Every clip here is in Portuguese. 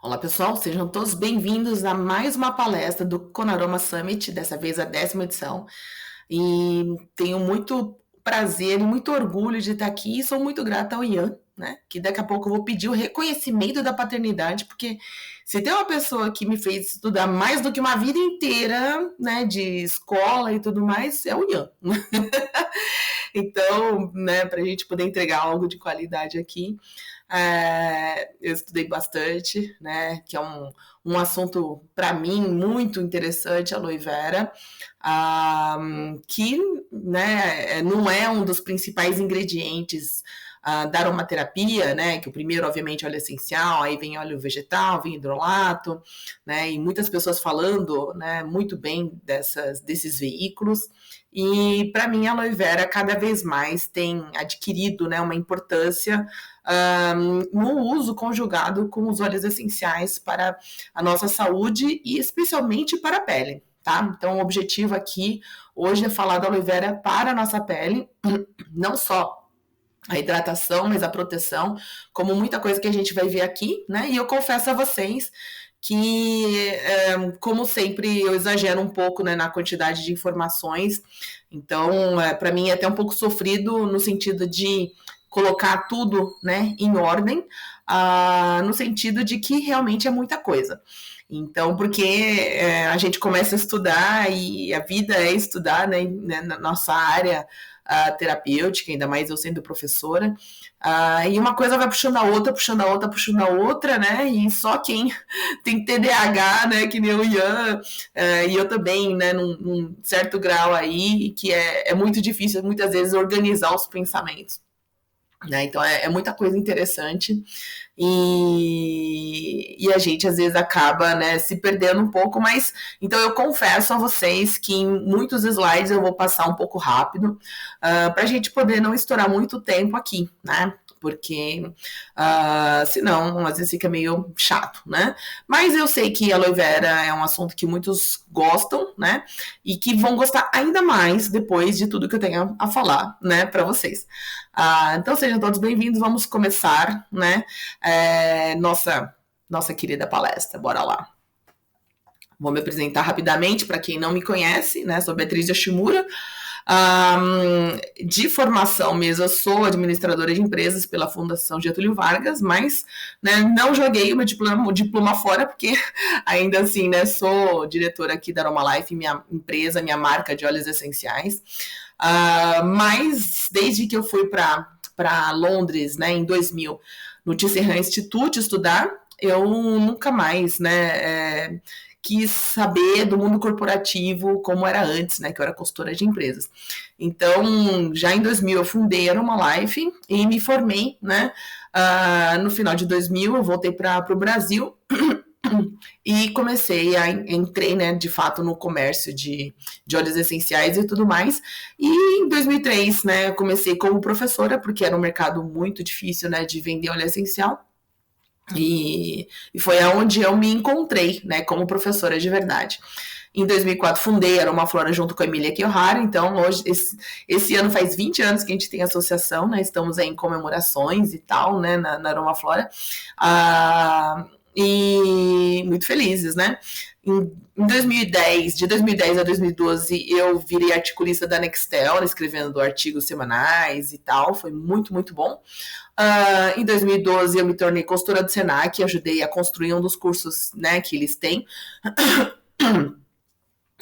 Olá, pessoal, sejam todos bem-vindos a mais uma palestra do Conaroma Summit, dessa vez a 10ª edição. E tenho muito prazer e muito orgulho de estar aqui e sou muito grata ao Ian, né? Que daqui a pouco eu vou pedir o reconhecimento da paternidade, porque se tem uma pessoa que me fez estudar mais do que uma vida inteira, né, de escola e tudo mais, é o Ian. Então, né, para a gente poder entregar algo de qualidade aqui, eu estudei bastante, né, que é um assunto, para mim, muito interessante, aloe vera, que, né, não é um dos principais ingredientes da aromaterapia, né, que o primeiro, obviamente, é óleo essencial, aí vem óleo vegetal, vem hidrolato, né, e muitas pessoas falando, né, muito bem desses veículos, e para mim a aloe vera cada vez mais tem adquirido, né, uma importância no uso conjugado com os óleos essenciais para a nossa saúde e especialmente para a pele, tá? Então, o objetivo aqui hoje é falar da aloe vera para a nossa pele, não só a hidratação, mas a proteção, como muita coisa que a gente vai ver aqui, né? E eu confesso a vocês que, como sempre, eu exagero um pouco, né, na quantidade de informações. Então, para mim é até um pouco sofrido no sentido de colocar tudo, né, em ordem, no sentido de que realmente é muita coisa. Então, porque a gente começa a estudar e a vida é estudar, né, na nossa área terapêutica, ainda mais eu sendo professora, e uma coisa vai puxando a outra, puxando a outra, puxando a outra, né, e só quem tem TDAH, né, que nem o Ian, e eu também, né, num certo grau aí, que é muito difícil, muitas vezes, organizar os pensamentos. Né? Então é muita coisa interessante e a gente às vezes acaba, né, se perdendo um pouco, mas então eu confesso a vocês que em muitos slides eu vou passar um pouco rápido para a gente poder não estourar muito tempo aqui, né? Porque senão às vezes fica meio chato, né? Mas eu sei que a aloe vera é um assunto que muitos gostam, né? E que vão gostar ainda mais depois de tudo que eu tenho a falar, né, para vocês. Então sejam todos bem-vindos, vamos começar, né, nossa querida palestra, bora lá. Vou me apresentar rapidamente para quem não me conhece, né, sou Beatriz Yoshimura, de formação mesmo, eu sou administradora de empresas pela Fundação Getúlio Vargas, mas, né, não joguei o meu diploma fora, porque ainda assim, né, sou diretora aqui da Aroma Life, minha empresa, minha marca de óleos essenciais, mas desde que eu fui para Londres, né, em 2000, no Tisserand Institute estudar, eu nunca mais, né, quis saber do mundo corporativo como era antes, né, que eu era consultora de empresas. Então, já em 2000 eu fundei a Aroma Life e me formei, né, no final de 2000 eu voltei para o Brasil e entrei, né, de fato no comércio de óleos essenciais e tudo mais, e em 2003, né, eu comecei como professora, porque era um mercado muito difícil, né, de vender óleo essencial, e foi aonde eu me encontrei, né, como professora de verdade. Em 2004 fundei a Aroma Flora junto com a Emília Kiohara, então hoje, esse ano faz 20 anos que a gente tem associação, né, estamos aí em comemorações e tal, né, na Aroma Flora, e muito felizes, né? Em 2010, de 2010 a 2012, eu virei articulista da Nextel, escrevendo artigos semanais e tal, foi muito, muito bom. Em 2012, eu me tornei consultora do Senac e ajudei a construir um dos cursos, né, que eles têm.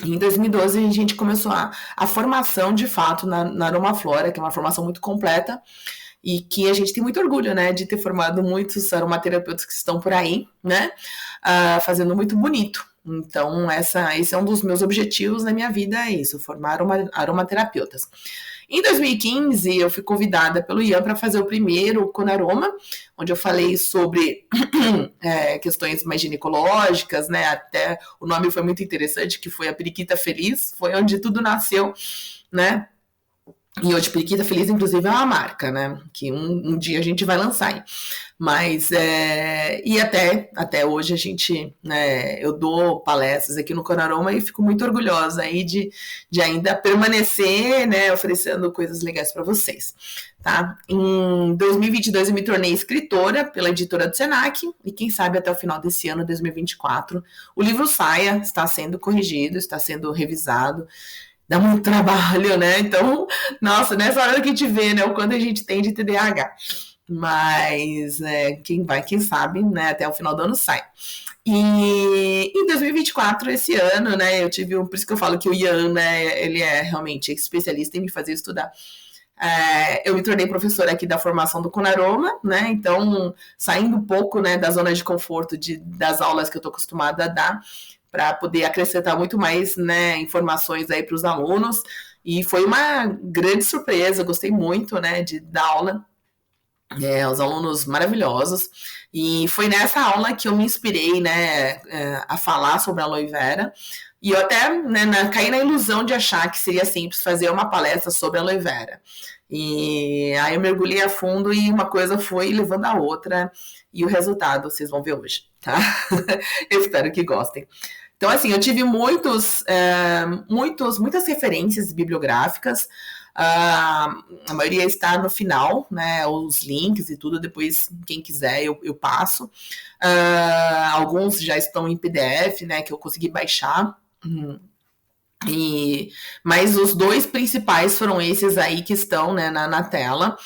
Em 2012, a gente começou a formação, de fato, na Aroma Flora, que é uma formação muito completa, e que a gente tem muito orgulho, né, de ter formado muitos aromaterapeutas que estão por aí, né, fazendo muito bonito. Então, esse é um dos meus objetivos na minha vida, é isso, formar aromaterapeutas. Em 2015, eu fui convidada pelo Ian para fazer o primeiro Conaroma, onde eu falei sobre questões mais ginecológicas, né, até o nome foi muito interessante, que foi a Periquita Feliz, foi onde tudo nasceu, né, E hoje Periquita Feliz, inclusive, é uma marca, né? Que um dia a gente vai lançar. Hein? Mas, e até hoje a gente, né, eu dou palestras aqui no Conaroma e fico muito orgulhosa aí de ainda permanecer, né, oferecendo coisas legais para vocês. Tá? Em 2022 eu me tornei escritora pela editora do Senac e quem sabe até o final desse ano, 2024, o livro saia, está sendo corrigido, está sendo revisado, dá muito trabalho, né? Então, nossa, nessa hora que a gente vê, né, o quanto a gente tem de TDAH. Mas quem sabe, né, até o final do ano sai. E em 2024, esse ano, né, eu tive por isso que eu falo que o Ian, né, ele é realmente especialista em me fazer estudar. Eu me tornei professora aqui da formação do Conaroma, né? Então, saindo um pouco, né, da zona de conforto das aulas que eu estou acostumada a dar, para poder acrescentar muito mais, né, informações aí para os alunos. E foi uma grande surpresa, gostei muito, né, de dar aula. Os alunos maravilhosos. E foi nessa aula que eu me inspirei, né, a falar sobre a aloe vera. E eu até, né, caí na ilusão de achar que seria simples fazer uma palestra sobre a aloe vera. E aí eu mergulhei a fundo e uma coisa foi levando a outra. E o resultado vocês vão ver hoje, tá? Eu espero que gostem. Então, assim, eu tive muitas referências bibliográficas. A maioria está no final, né? Os links e tudo, depois, quem quiser, eu passo. Alguns já estão em PDF, né? Que eu consegui baixar. Mas os dois principais foram esses aí que estão, né, na tela,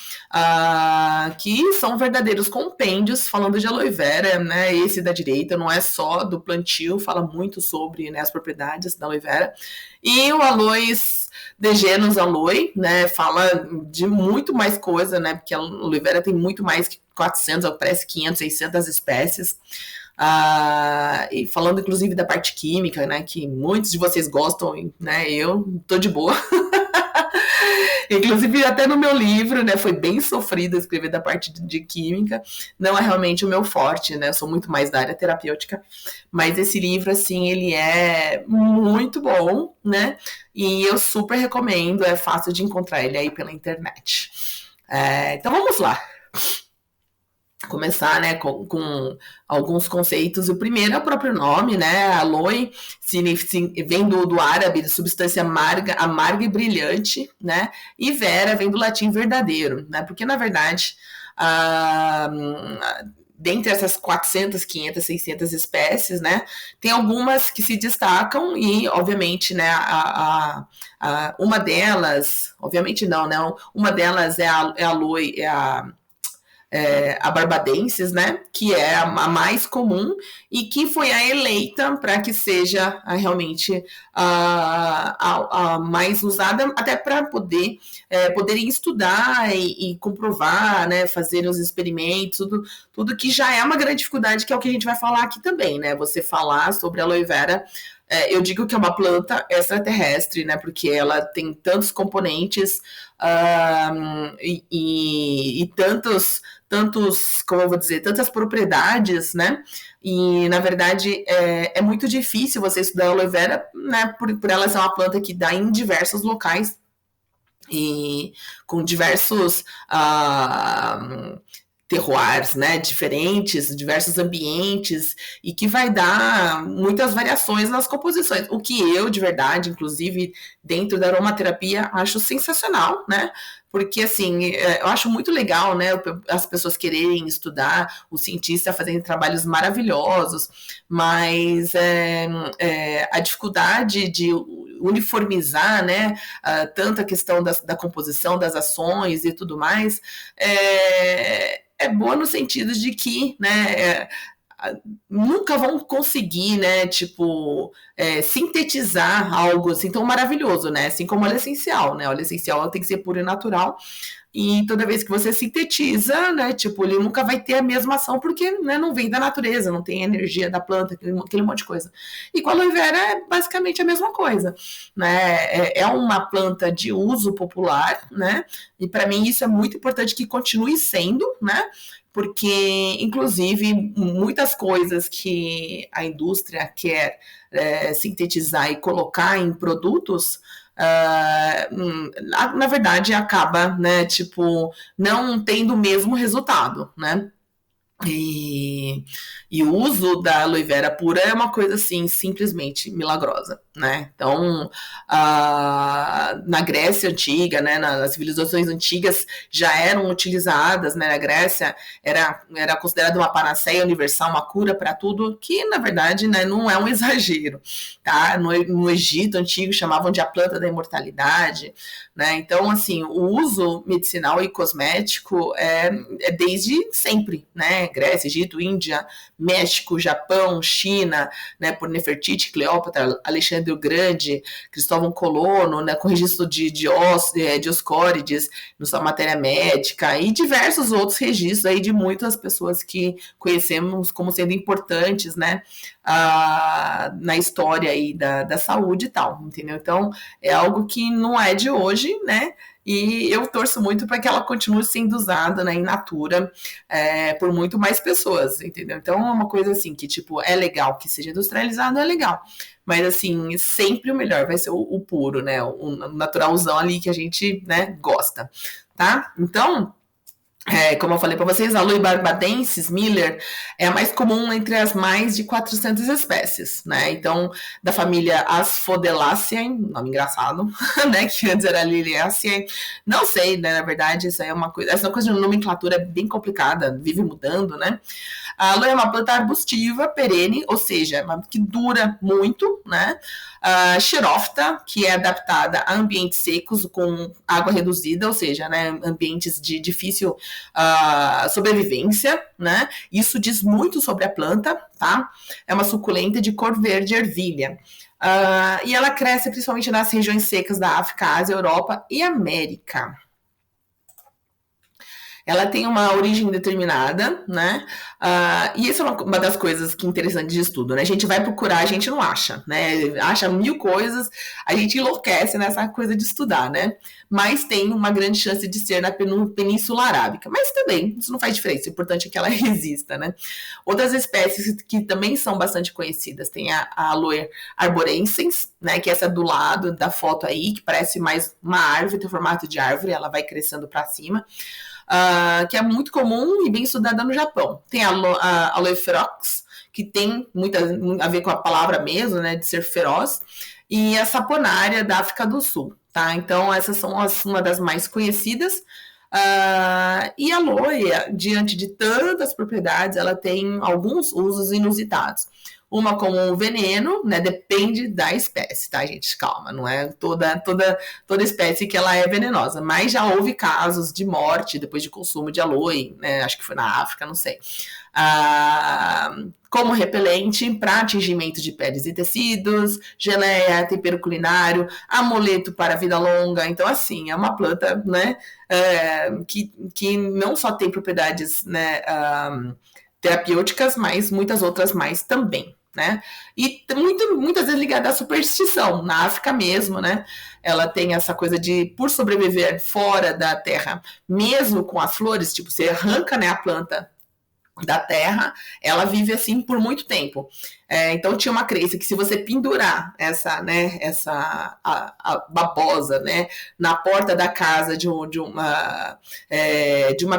que são verdadeiros compêndios falando de aloe vera, né? Esse da direita não é só do plantio, fala muito sobre, né, as propriedades da aloe vera. E o Aloes de Genus Aloe, né, fala de muito mais coisa, né, porque a aloe vera tem muito mais que 400, parece 500, 600 espécies. E falando inclusive da parte química, né, que muitos de vocês gostam, né, eu tô de boa. Inclusive até no meu livro, né, foi bem sofrido escrever da parte de química, não é realmente o meu forte, né, eu sou muito mais da área terapêutica, mas esse livro, assim, ele é muito bom, né, e eu super recomendo, é fácil de encontrar ele aí pela internet. Então vamos lá. Começar, né, com alguns conceitos. O primeiro é o próprio nome, né? Aloe vem do árabe, de substância amarga e brilhante, né? E vera vem do latim verdadeiro, né? Porque, na verdade, dentre essas 400, 500, 600 espécies, né, tem algumas que se destacam e, obviamente, né, uma delas, obviamente não, né? Uma delas é a aloe, a barbadensis, né, que é a mais comum e que foi a eleita para que seja realmente a mais usada, até para poderem estudar e comprovar, né, fazer os experimentos, tudo que já é uma grande dificuldade, que é o que a gente vai falar aqui também, né, você falar sobre a aloe vera. Eu digo que é uma planta extraterrestre, né, porque ela tem tantos componentes e tantos, como eu vou dizer, tantas propriedades, né? E, na verdade, é muito difícil você estudar a aloe vera, né? Por ela ser uma planta que dá em diversos locais e com diversos terroirs, né, diferentes, diversos ambientes, e que vai dar muitas variações nas composições, o que eu, de verdade, inclusive, dentro da aromaterapia, acho sensacional, né, porque, assim, eu acho muito legal, né, as pessoas quererem estudar, os cientistas fazendo trabalhos maravilhosos, mas a dificuldade de uniformizar, né, tanto a questão da composição, das ações e tudo mais, é boa no sentido de que, né, nunca vão conseguir, né, tipo, sintetizar algo assim tão maravilhoso, né, assim como óleo essencial, né, óleo essencial ela tem que ser puro e natural, e toda vez que você sintetiza, né, tipo, ele nunca vai ter a mesma ação, porque, né, não vem da natureza, não tem energia da planta, aquele monte de coisa. E com a aloe vera é basicamente a mesma coisa, né, é uma planta de uso popular, né, e para mim isso é muito importante que continue sendo, né, porque, inclusive, muitas coisas que a indústria quer sintetizar e colocar em produtos, na verdade acaba, né, tipo, não tendo o mesmo resultado, né? E, e o uso da aloe vera pura é uma coisa assim simplesmente milagrosa, né? Então, na Grécia antiga, né, nas civilizações antigas já eram utilizadas, né? Na Grécia era considerada uma panaceia universal, uma cura para tudo, que na verdade, né, não é um exagero, tá? No Egito antigo chamavam de a planta da imortalidade, né? Então, assim, o uso medicinal e cosmético é desde sempre, né? Grécia, Egito, Índia, México, Japão, China, né? Por Nefertiti, Cleópatra, Alexandre o Grande, Cristóvão Colono, né? Com registro de Dioscórides, na sua matéria médica, e diversos outros registros aí de muitas pessoas que conhecemos como sendo importantes, né? Na história aí da saúde e tal, entendeu? Então, é algo que não é de hoje, né? E eu torço muito para que ela continue sendo usada, né, in natura, por muito mais pessoas, entendeu? Então é uma coisa assim que, tipo, é legal que seja industrializado, é legal. Mas assim, sempre o melhor vai ser o puro, né? O naturalzão ali que a gente, né, gosta, tá? Então, como eu falei para vocês, a Aloe barbadensis Miller é a mais comum entre as mais de 400 espécies, né? Então, da família Asphodelaceae, nome engraçado, né? Que antes era Liliaceae. Não sei, né? Na verdade, isso aí é uma coisa. Essa coisa de nomenclatura é bem complicada, vive mudando, né? A aloe é uma planta arbustiva, perene, ou seja, que dura muito, né? Xerófita, que é adaptada a ambientes secos com água reduzida, ou seja, né, ambientes de difícil sobrevivência, né? Isso diz muito sobre a planta, tá? É uma suculenta de cor verde ervilha. E ela cresce principalmente nas regiões secas da África, Ásia, Europa e América. Ela tem uma origem determinada, né? E isso é uma das coisas que é interessante de estudo, né? A gente vai procurar, a gente não acha, né? Acha mil coisas, a gente enlouquece nessa coisa de estudar, né? Mas tem uma grande chance de ser na Península Arábica. Mas também, isso não faz diferença, o importante é que ela exista, né? Outras espécies que também são bastante conhecidas, tem a Aloe arborescens, né? Que é essa do lado da foto aí, que parece mais uma árvore, tem formato de árvore, ela vai crescendo para cima. Que é muito comum e bem estudada no Japão. Tem a Aloe ferox, que tem muito a ver com a palavra mesmo, né, de ser feroz, e a saponária da África do Sul, tá? Então, essas são uma das mais conhecidas. E a aloe, diante de tantas propriedades, ela tem alguns usos inusitados. Uma como um veneno, né? Depende da espécie, tá, gente? Calma, não é toda espécie que ela é venenosa, mas já houve casos de morte depois de consumo de aloe, né? Acho que foi na África, não sei. Como repelente para atingimento de peles e tecidos, geleia, tempero culinário, amuleto para vida longa. Então, assim, é uma planta, né? Que não só tem propriedades, né? Terapêuticas, mas muitas outras mais também, né? E muitas vezes ligada à superstição, na África mesmo, né? Ela tem essa coisa de, por sobreviver fora da terra, mesmo com as flores, tipo, você arranca, né, a planta da terra, ela vive assim por muito tempo. Então tinha uma crença que se você pendurar a babosa, né, na porta da casa de uma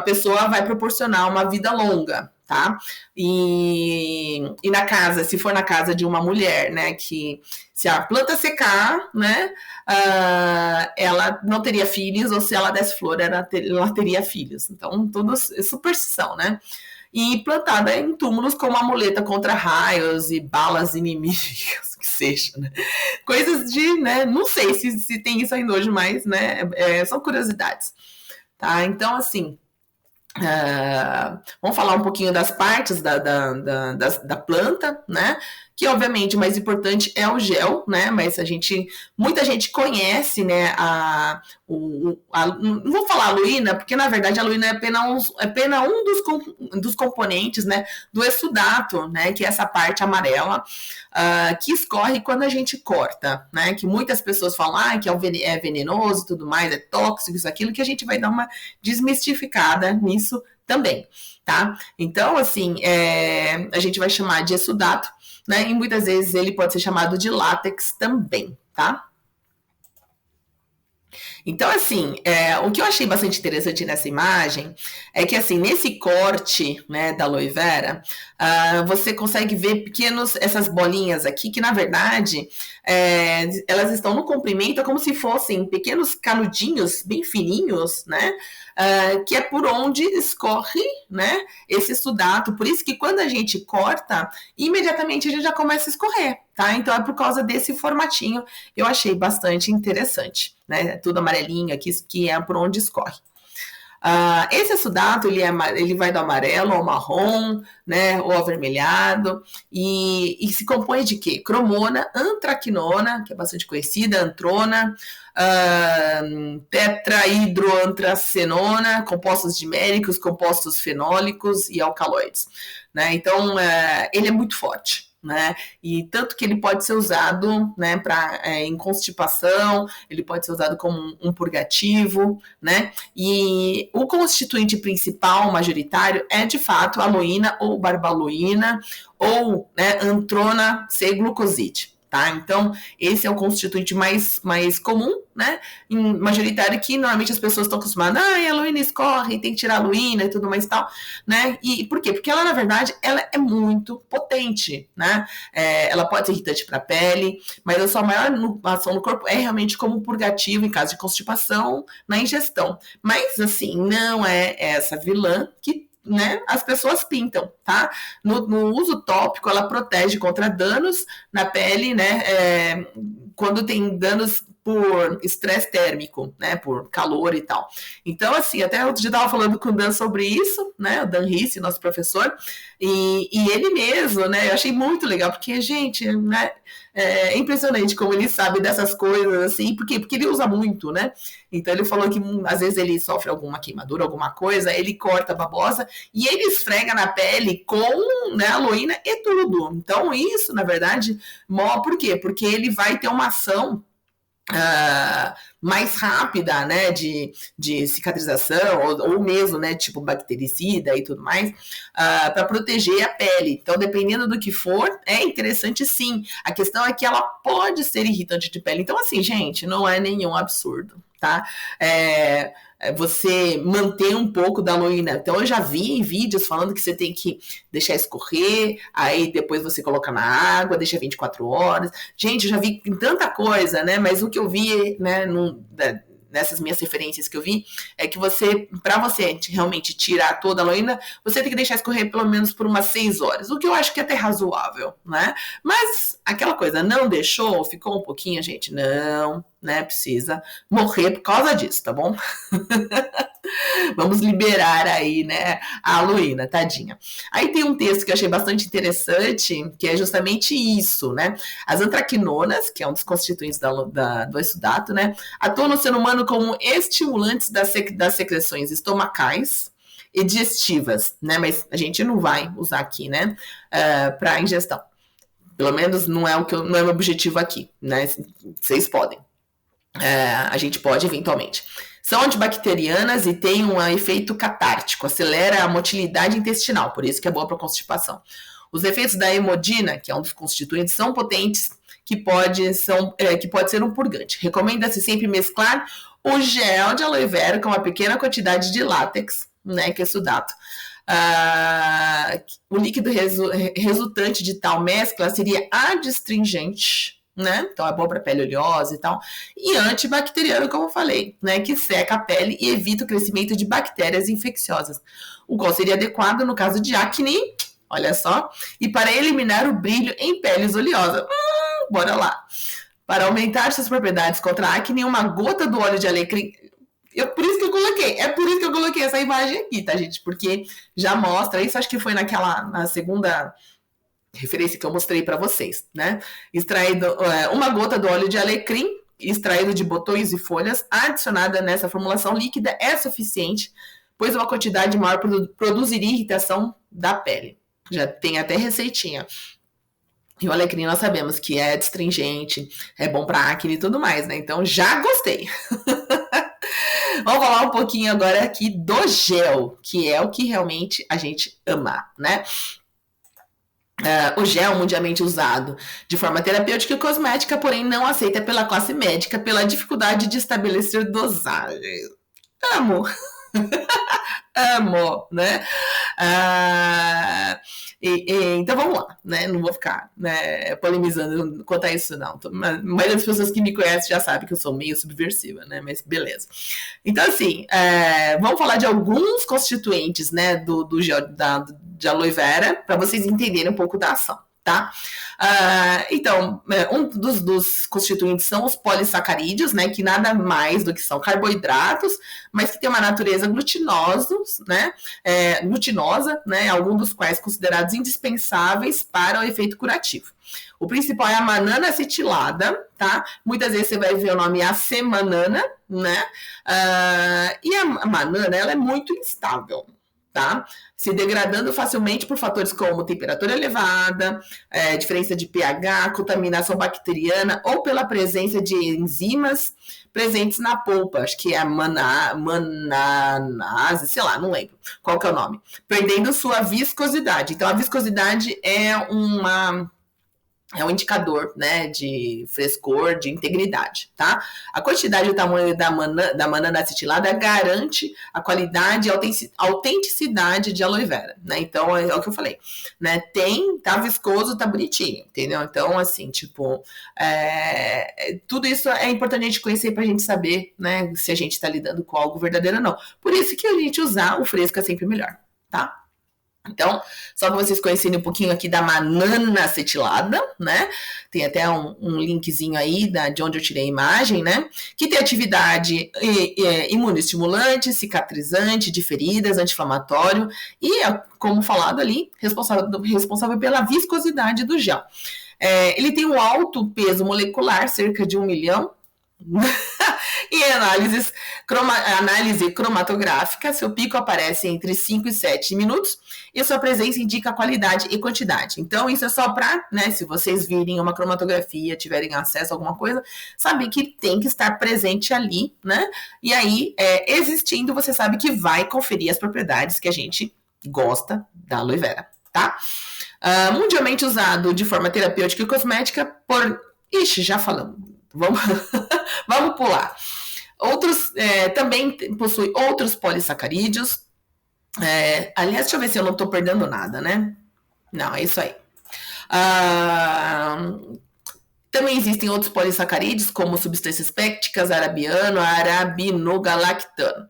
pessoa, vai proporcionar uma vida longa, tá? E na casa, se for na casa de uma mulher, né, que se a planta secar, né, ela não teria filhos, ou se ela desse flor, ela teria filhos. Então, tudo é superstição, né? E plantada em túmulos como amuleta contra raios e balas inimigas, que seja, né? Coisas de, né? Não sei se tem isso ainda hoje, mas, né? São curiosidades, tá? Então, assim, vamos falar um pouquinho das partes da planta, né? Que obviamente o mais importante é o gel, né? Mas muita gente conhece, né? Não vou falar aluína, porque na verdade a aluína é apenas um dos componentes, né? Do exsudato, né? Que é essa parte amarela que escorre quando a gente corta, né? Que muitas pessoas falam que é venenoso e tudo mais, é tóxico, isso, aquilo, que a gente vai dar uma desmistificada nisso também, tá? Então, assim, a gente vai chamar de exsudato, né? E muitas vezes ele pode ser chamado de látex também, tá? Então, assim, o que eu achei bastante interessante nessa imagem é que, assim, nesse corte, né, da aloe vera, você consegue ver essas bolinhas aqui, que na verdade elas estão no comprimento, é como se fossem pequenos canudinhos bem fininhos, né? Que é por onde escorre, né, esse sudato. Por isso que quando a gente corta, imediatamente a gente já começa a escorrer, tá? Então é por causa desse formatinho, eu achei bastante interessante, né? Tudo amarelinho aqui, que é por onde escorre. Esse sudato ele vai do amarelo ao marrom, né, ou avermelhado, e se compõe de quê? Cromona, antraquinona, que é bastante conhecida, antrona, tetrahidroantracenona, compostos diméricos, compostos fenólicos e alcaloides, né? Então, ele é muito forte. Né? E tanto que ele pode ser usado, né, em constipação, ele pode ser usado como um purgativo, né? E o constituinte principal, majoritário, é de fato a aloína ou barbaloína ou, né, antrona C-glucoside. Tá? Então, esse é o constituinte mais comum, né? Majoritário, que normalmente as pessoas estão acostumadas, a aloína escorre, tem que tirar a aloína e tudo mais e tal, né? E por quê? Porque ela, na verdade, ela é muito potente, né? Ela pode ser irritante para a pele, mas a sua maior ação no corpo é realmente como purgativo em caso de constipação na ingestão. Mas, assim, não é essa vilã que, né, as pessoas pintam, tá? No uso tópico, ela protege contra danos na pele, né? Quando tem danos por estresse térmico, né? Por calor e tal. Então, assim, até outro dia eu estava falando com o Dan sobre isso, né? O Dan Risse, nosso professor, e ele mesmo, né? Eu achei muito legal, porque, gente, né? É impressionante como ele sabe dessas coisas, assim, porque ele usa muito, né? Então ele falou que às vezes ele sofre alguma queimadura, alguma coisa, ele corta a babosa e ele esfrega na pele com, né, aloína e tudo. Então isso, na verdade, por quê? Porque ele vai ter uma ação mais rápida, né, de cicatrização, ou mesmo, né, tipo bactericida e tudo mais, para proteger a pele. Então, dependendo do que for, é interessante sim. A questão é que ela pode ser irritante de pele. Então, assim, gente, não é nenhum absurdo, tá? Você manter um pouco da aloína. Então, eu já vi em vídeos falando que você tem que deixar escorrer, aí depois você coloca na água, deixa 24 horas. Gente, eu já vi tanta coisa, né? Mas o que eu vi, né, nessas minhas referências que eu vi, é que para você realmente tirar toda a aloína, você tem que deixar escorrer pelo menos por umas 6 horas, o que eu acho que é até razoável, né? Mas aquela coisa, não deixou, ficou um pouquinho, gente, não, né, precisa morrer por causa disso, tá bom? Vamos liberar aí, né, a aloína, tadinha. Aí tem um texto que eu achei bastante interessante, que é justamente isso, né? As antraquinonas, que é um dos constituintes do exsudato, né, atuam no ser humano como estimulantes das secreções estomacais e digestivas, né? Mas a gente não vai usar aqui, né, para ingestão. Pelo menos não é não é o meu objetivo aqui, né? Vocês podem. A gente pode eventualmente. São antibacterianas e têm um efeito catártico, acelera a motilidade intestinal, por isso que é boa para constipação. Os efeitos da hemodina, que é um dos constituintes, são potentes, que pode ser um purgante. Recomenda-se sempre mesclar o gel de aloe vera com uma pequena quantidade de látex, né, que é sudato. O líquido resultante de tal mescla seria adstringente, né? Então é bom para pele oleosa e tal. E antibacteriano, como eu falei, né? Que seca a pele e evita o crescimento de bactérias infecciosas. O qual seria adequado no caso de acne, olha só, e para eliminar o brilho em peles oleosas. Bora lá. Para aumentar suas propriedades contra a acne, uma gota do óleo de alecrim. É por isso que eu coloquei essa imagem aqui, tá, gente? Porque já mostra, isso acho que foi na segunda referência que eu mostrei para vocês, né? Extraído uma gota do óleo de alecrim, extraído de botões e folhas, adicionada nessa formulação líquida é suficiente, pois uma quantidade maior produziria irritação da pele. Já tem até receitinha. E o alecrim nós sabemos que é astringente, é bom para acne e tudo mais, né? Então já gostei. Vamos falar um pouquinho agora aqui do gel, que é o que realmente a gente ama, né? O gel mundialmente usado de forma terapêutica e cosmética, porém não aceita pela classe médica pela dificuldade de estabelecer dosagens. Amo, amo, né? Ah, então vamos lá, né? Não vou ficar, né, polemizando quanto a isso, não. A maioria das pessoas que me conhecem já sabe que eu sou meio subversiva, né? Mas beleza. Então, assim, vamos falar de alguns constituintes, né, do gel de aloe vera, para vocês entenderem um pouco da ação. Tá? Então, um dos constituintes são os polissacarídeos, né, que nada mais do que são carboidratos, mas que tem uma natureza glutinosos, né, glutinosa, né, alguns dos quais considerados indispensáveis para o efeito curativo. O principal é a manana acetilada, tá? Muitas vezes você vai ver o nome acemanana, né? E a manana, ela é muito instável, tá? Se degradando facilmente por fatores como temperatura elevada, diferença de pH, contaminação bacteriana ou pela presença de enzimas presentes na polpa, acho que é a mananase, sei lá, não lembro qual que é o nome, perdendo sua viscosidade. Então, a viscosidade é um indicador, né, de frescor, de integridade, tá? A quantidade e o tamanho da manana acetilada garante a qualidade e a autenticidade de aloe vera, né? Então, é o que eu falei, né? Tá viscoso, tá bonitinho, entendeu? Então, assim, tipo, tudo isso é importante a gente conhecer pra gente saber, né, se a gente tá lidando com algo verdadeiro ou não. Por isso que a gente usar o fresco é sempre melhor, tá? Então, só para vocês conhecerem um pouquinho aqui da manana acetilada, né? Tem até um linkzinho aí de onde eu tirei a imagem, né? Que tem atividade imunoestimulante, cicatrizante de feridas, anti-inflamatório e, como falado ali, responsável pela viscosidade do gel. Ele tem um alto peso molecular, cerca de 1 milhão, em análise cromatográfica, seu pico aparece entre 5 e 7 minutos e sua presença indica qualidade e quantidade. Então, isso é só para, né, se vocês virem uma cromatografia, tiverem acesso a alguma coisa, saber que tem que estar presente ali, né? E aí, existindo, você sabe que vai conferir as propriedades que a gente gosta da aloe vera, tá? Mundialmente usado de forma terapêutica e cosmética por... Ixi, já falamos. Vamos pular. Também possui outros polissacarídeos. Aliás, deixa eu ver se eu não estou perdendo nada, né? Não, é isso aí. Também existem outros polissacarídeos, como substâncias pépticas, arabiano, arabinogalactano.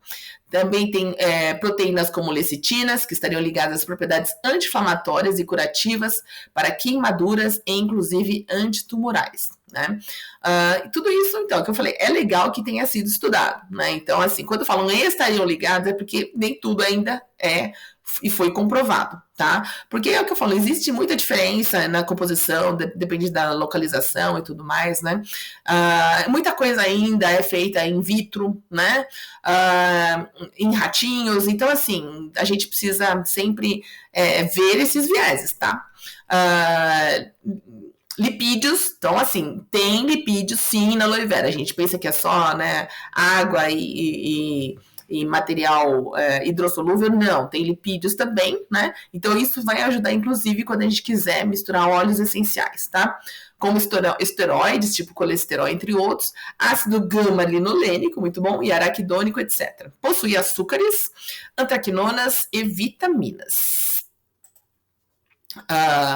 Também tem proteínas como lecitinas, que estariam ligadas às propriedades anti-inflamatórias e curativas para queimaduras e, inclusive, antitumorais, né? Tudo isso, então, que eu falei, é legal que tenha sido estudado, né? Então, assim, quando falam estariam ligados, é porque nem tudo ainda e foi comprovado, tá? Porque é o que eu falo, existe muita diferença na composição, depende da localização e tudo mais, né? Muita coisa ainda é feita in vitro, né? Em ratinhos, então, assim, a gente precisa sempre ver esses vieses, tá? Lipídios, então assim, tem lipídios sim na aloe vera, a gente pensa que é só, né, água e material hidrossolúvel, não, tem lipídios também, né, então isso vai ajudar inclusive quando a gente quiser misturar óleos essenciais, tá, como esteroides, tipo colesterol, entre outros, ácido gama-linolênico, muito bom, e araquidônico, etc. Possui açúcares, antraquinonas e vitaminas. A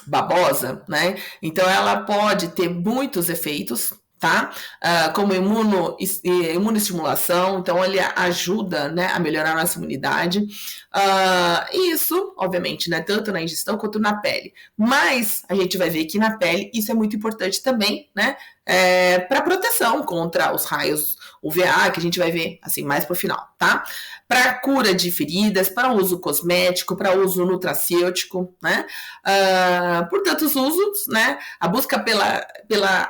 babosa, né? Então ela pode ter muitos efeitos, tá? Como imunoestimulação, então ele ajuda, né, a melhorar a nossa imunidade. Isso, obviamente, né, tanto na ingestão quanto na pele. Mas a gente vai ver que na pele isso é muito importante também, né? Para proteção contra os raios UVA, que a gente vai ver assim mais pro final, tá? Para cura de feridas, para uso cosmético, para uso nutracêutico, né? Por tantos usos, né? A busca pela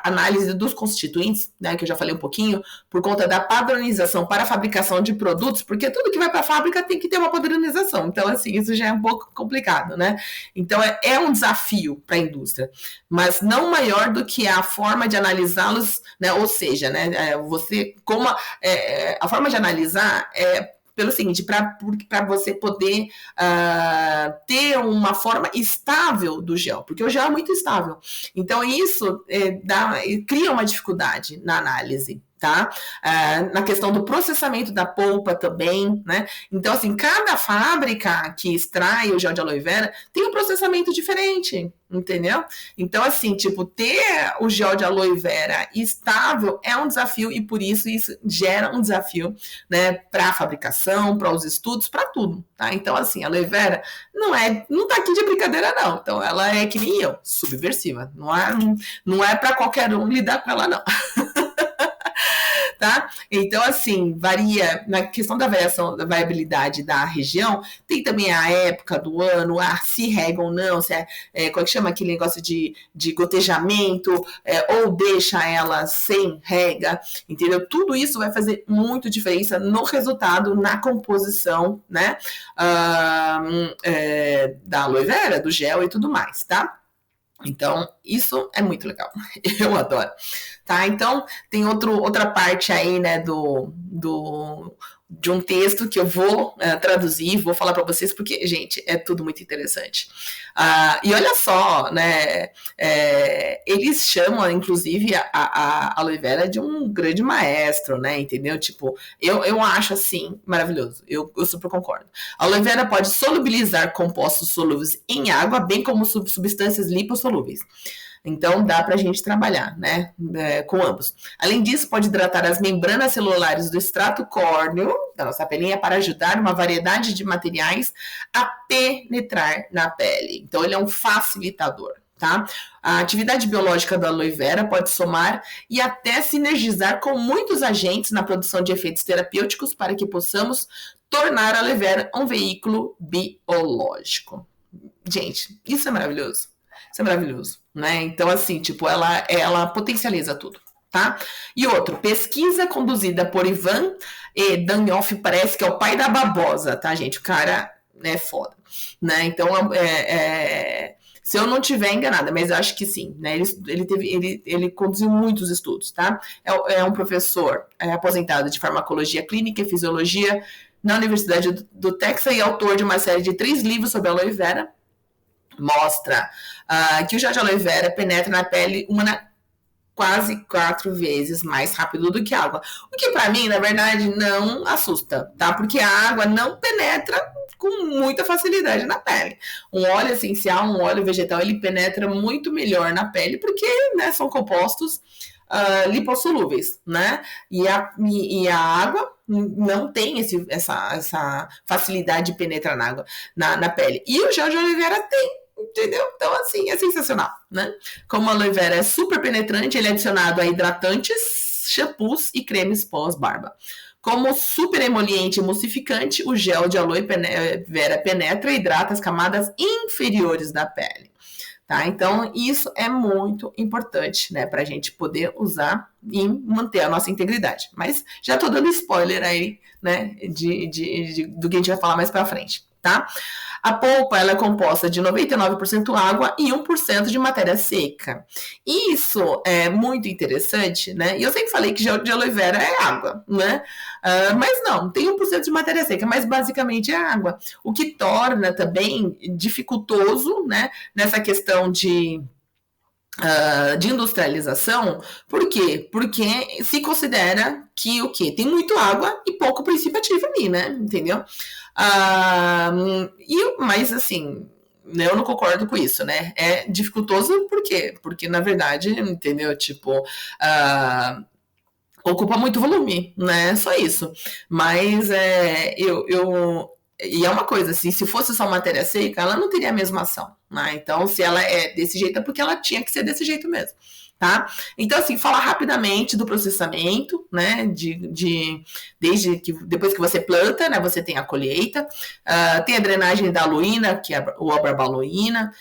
análise dos constituintes, né? Que eu já falei um pouquinho, por conta da padronização para a fabricação de produtos, porque tudo que vai para a fábrica tem que ter uma padronização. Então, assim, isso já é um pouco complicado, né? Então, é um desafio para a indústria, mas não maior do que a forma de analisá-los, né? Ou seja, né? A forma de analisar pelo seguinte, para você poder ter uma forma estável do gel, porque o gel é muito estável. Então, isso cria uma dificuldade na análise. Tá? Na questão do processamento da polpa também, né? Então, assim, cada fábrica que extrai o gel de aloe vera tem um processamento diferente, entendeu? Então, assim, tipo, ter o gel de aloe vera estável é um desafio e por isso gera um desafio, né, para a fabricação, para os estudos, para tudo, tá? Então, assim, a aloe vera não tá aqui de brincadeira, não. Então, ela é que nem eu, subversiva. Não é para qualquer um lidar com ela, não. Tá? Então, assim, varia na questão da variação da variabilidade da região, tem também a época do ano, se rega ou não, se como é que chama aquele negócio de gotejamento, ou deixa ela sem rega, entendeu? Tudo isso vai fazer muito diferença no resultado, na composição, né, da aloe vera, do gel e tudo mais, tá? Então, isso é muito legal. Eu adoro. Tá? Então, tem outra parte aí, né, de um texto que eu vou traduzir, vou falar para vocês, porque, gente, é tudo muito interessante. E olha só, né, eles chamam, inclusive, a aloe vera de um grande maestro, né, entendeu? Tipo, eu acho, assim, maravilhoso. Eu super concordo. A aloe vera pode solubilizar compostos solúveis em água, bem como substâncias lipossolúveis. Então, dá para a gente trabalhar, né, com ambos. Além disso, pode hidratar as membranas celulares do extrato córneo da nossa pelinha para ajudar uma variedade de materiais a penetrar na pele. Então, ele é um facilitador, tá? A atividade biológica da aloe vera pode somar e até sinergizar com muitos agentes na produção de efeitos terapêuticos para que possamos tornar a aloe vera um veículo biológico. Gente, isso é maravilhoso. Isso é maravilhoso, né? Então, assim, tipo, ela potencializa tudo, tá? E outro, pesquisa conduzida por Ivan Danhoff, parece que é o pai da babosa, tá, gente? O cara é foda, né? Então, se eu não tiver enganada, mas eu acho que sim, né? Ele conduziu muitos estudos, tá? É um professor aposentado de farmacologia clínica e fisiologia na Universidade do Texas e autor de uma série de 3 livros sobre a aloe vera. Mostra que o gel de aloe vera penetra na pele quase 4 vezes mais rápido do que a água. O que para mim, na verdade, não assusta, tá? Porque a água não penetra com muita facilidade na pele. Um óleo essencial, um óleo vegetal, ele penetra muito melhor na pele porque, né, são compostos lipossolúveis, né? E a água não tem essa facilidade de penetrar na pele. E o gel de aloe vera tem. Entendeu? Então, assim, é sensacional, né? Como a aloe vera é super penetrante, ele é adicionado a hidratantes, shampoos e cremes pós-barba. Como super emoliente e emulsificante, o gel de aloe vera penetra e hidrata as camadas inferiores da pele. Tá? Então, isso é muito importante, né, para a gente poder usar e manter a nossa integridade. Mas já estou dando spoiler aí, né, do que a gente vai falar mais para frente, tá? A polpa, ela é composta de 99% água e 1% de matéria seca. Isso é muito interessante, né? E eu sempre falei que gel de aloe vera é água, né? Mas não, tem 1% de matéria seca, mas basicamente é água. O que torna também dificultoso, né, nessa questão de industrialização. Por quê? Porque se considera que o quê? Tem muito água e pouco princípio ativo ali, né? Entendeu? Mas assim, eu não concordo com isso, né? É dificultoso por quê? Porque, na verdade, entendeu? Tipo, ocupa muito volume, né? Só isso. Mas e é uma coisa, assim, se fosse só matéria seca, ela não teria a mesma ação, né? Então, se ela é desse jeito, é porque ela tinha que ser desse jeito mesmo, tá? Então, assim, falar rapidamente do processamento, né? Desde que depois que você planta, né? Você tem a colheita, tem a drenagem da aloína, que é o obrabaloína,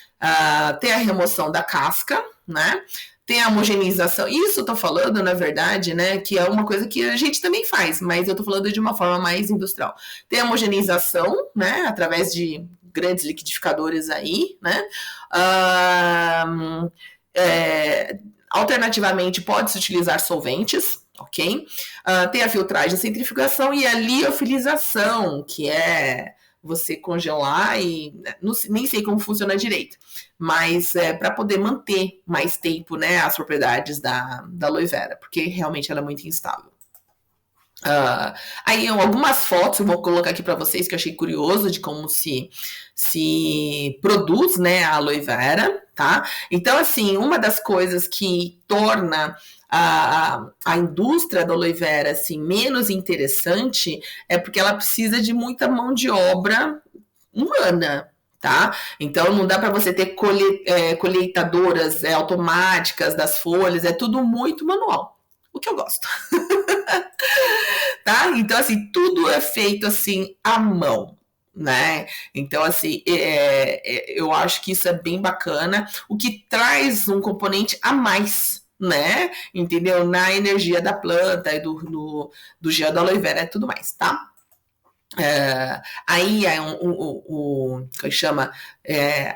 tem a remoção da casca, né? Tem a homogeneização. Isso eu tô falando, na verdade, né, que é uma coisa que a gente também faz, mas eu tô falando de uma forma mais industrial. Tem a homogeneização, né, através de grandes liquidificadores aí, né. Alternativamente, pode-se utilizar solventes, ok? Tem a filtragem e centrifugação e a liofilização, que é você congelar e nem sei como funciona direito, mas para poder manter mais tempo, né, as propriedades da aloe vera, porque realmente ela é muito instável. Aí algumas fotos eu vou colocar aqui para vocês que eu achei curioso de como se produz, né, a aloe vera, tá? Então, assim, uma das coisas que torna a indústria da aloe vera assim, menos interessante é porque ela precisa de muita mão de obra humana, tá? Então não dá para você ter colheitadoras automáticas das folhas, é tudo muito manual, o que eu gosto. Tá? Então, assim, tudo é feito assim à mão, né? Então, assim, eu acho que isso é bem bacana, o que traz um componente a mais, né? Entendeu? Na energia da planta e do gel da aloe vera e tudo mais, tá? Aí é que chama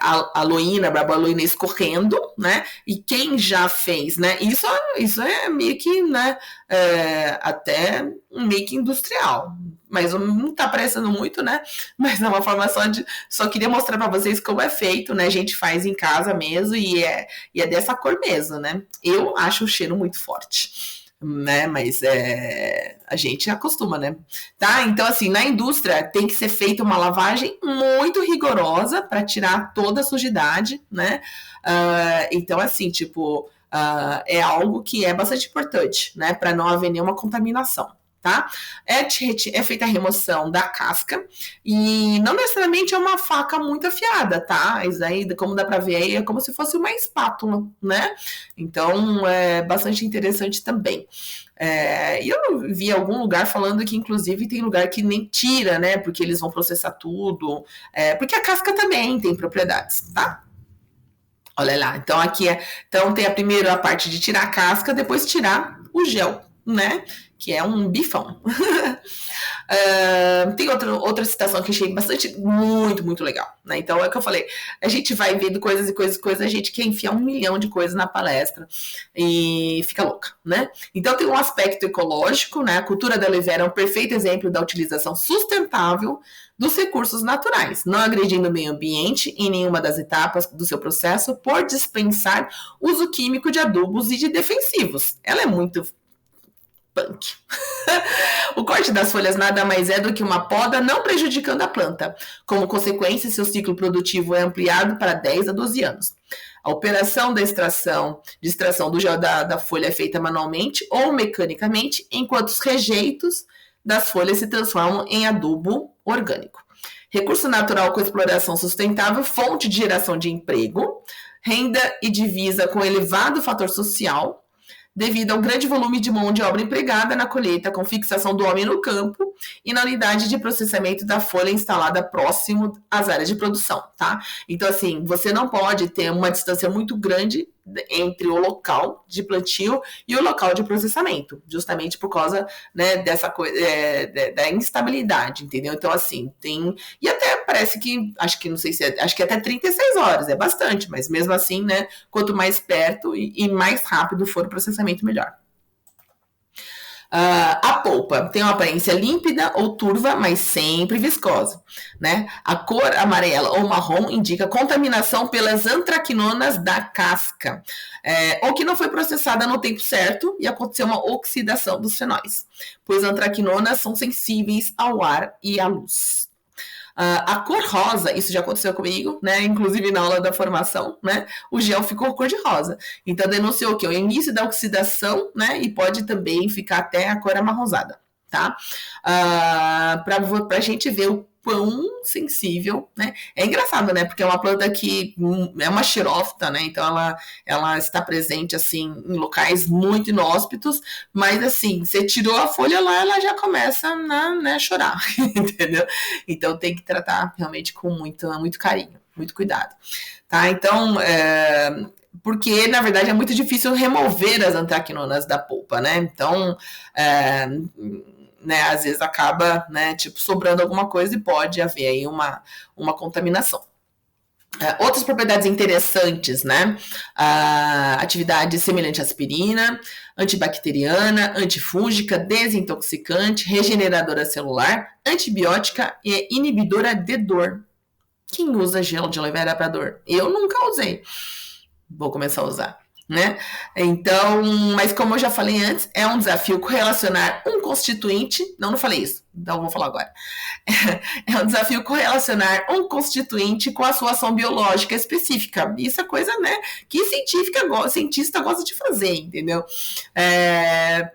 a aloína, a barbaloína escorrendo, né? E quem já fez, né? Isso é meio que, né? Até meio que industrial, mas não tá aparecendo muito, né? Mas é uma forma só queria mostrar para vocês como é feito, né? A gente faz em casa mesmo e é dessa cor mesmo, né? Eu acho o cheiro muito forte, né? Mas a gente acostuma, né? Tá? Então, assim, na indústria tem que ser feita uma lavagem muito rigorosa para tirar toda a sujidade, né? Então, assim, tipo, é algo que é bastante importante, né? Para não haver nenhuma contaminação. Tá? É feita a remoção da casca e não necessariamente é uma faca muito afiada, tá? Isso aí, como dá para ver, é como se fosse uma espátula, né? Então é bastante interessante também. E eu vi algum lugar falando que, inclusive, tem lugar que nem tira, né? Porque eles vão processar tudo. Porque a casca também tem propriedades, tá? Olha lá. Então, então tem primeiro a parte de tirar a casca, depois tirar o gel, né? Que é um bifão. Tem outra citação que eu achei muito legal, né? Então é o que eu falei, a gente vai vendo coisas, a gente quer enfiar 1 milhão de coisas na palestra e fica louca, né? Então tem um aspecto ecológico, né? A cultura da aloe vera é um perfeito exemplo da utilização sustentável dos recursos naturais, não agredindo o meio ambiente em nenhuma das etapas do seu processo por dispensar uso químico de adubos e de defensivos. Ela é muito punk. O corte das folhas nada mais é do que uma poda não prejudicando a planta. Como consequência, seu ciclo produtivo é ampliado para 10 a 12 anos. A operação de extração do gel da folha é feita manualmente ou mecanicamente, enquanto os rejeitos das folhas se transformam em adubo orgânico. Recurso natural com exploração sustentável, fonte de geração de emprego, renda e divisa com elevado fator social, devido ao grande volume de mão de obra empregada na colheita, com fixação do homem no campo e na unidade de processamento da folha instalada próximo às áreas de produção, tá? Então, assim, você não pode ter uma distância muito grande entre o local de plantio e o local de processamento, justamente por causa, né, dessa coisa, da instabilidade, entendeu? Então, assim, e até parece que, acho que até 36 horas, é bastante, mas mesmo assim, né, quanto mais perto e mais rápido for o processamento, melhor. A polpa tem uma aparência límpida ou turva, mas sempre viscosa, né? A cor amarela ou marrom indica contaminação pelas antraquinonas da casca, ou que não foi processada no tempo certo e aconteceu uma oxidação dos fenóis, pois antraquinonas são sensíveis ao ar e à luz. A cor rosa, isso já aconteceu comigo, né? Inclusive na aula da formação, né? O gel ficou cor de rosa. Então denunciou o quê? O início da oxidação, né? E pode também ficar até a cor amarronzada, tá? Para a gente ver o quão sensível, né? É engraçado, né? Porque é uma planta que é uma xerófita, né? Então ela está presente assim em locais muito inóspitos, mas assim, você tirou a folha lá, ela já começa a chorar, entendeu? Então tem que tratar realmente com muito carinho, muito cuidado, tá? Então porque na verdade é muito difícil remover as antraquinonas da polpa, né? Então né, às vezes acaba, né, tipo, sobrando alguma coisa e pode haver aí uma contaminação. Outras propriedades interessantes, né? Atividade semelhante à aspirina, antibacteriana, antifúngica, desintoxicante, regeneradora celular, antibiótica e inibidora de dor. Quem usa gel de aloe vera para dor? Eu nunca usei. Vou começar a usar, né? Então, mas como eu já falei antes, é um desafio correlacionar um constituinte. Não falei isso, então vou falar agora. É um desafio correlacionar um constituinte com a sua ação biológica específica. Isso é coisa, né, que cientista gosta de fazer, entendeu?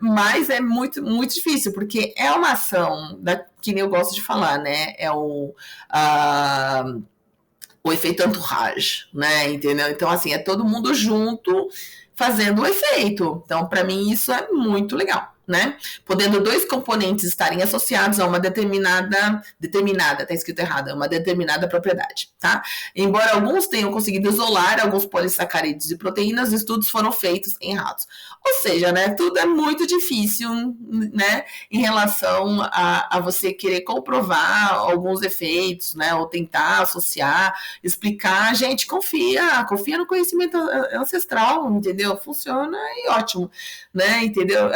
Mas é muito, muito difícil, porque é uma ação, que nem eu gosto de falar, né? É o efeito entourage, né? Entendeu? Então, assim, é todo mundo junto fazendo o efeito. Então, para mim, isso é muito legal, né? Podendo dois componentes estarem associados a uma determinada, tá escrito errado, uma determinada propriedade, tá? Embora alguns tenham conseguido isolar alguns polissacarídeos e proteínas, estudos foram feitos em ratos. Ou seja, né, tudo é muito difícil, né, em relação a você querer comprovar alguns efeitos, né, ou tentar associar, explicar. Gente, confia no conhecimento ancestral, entendeu? Funciona e ótimo, né, entendeu?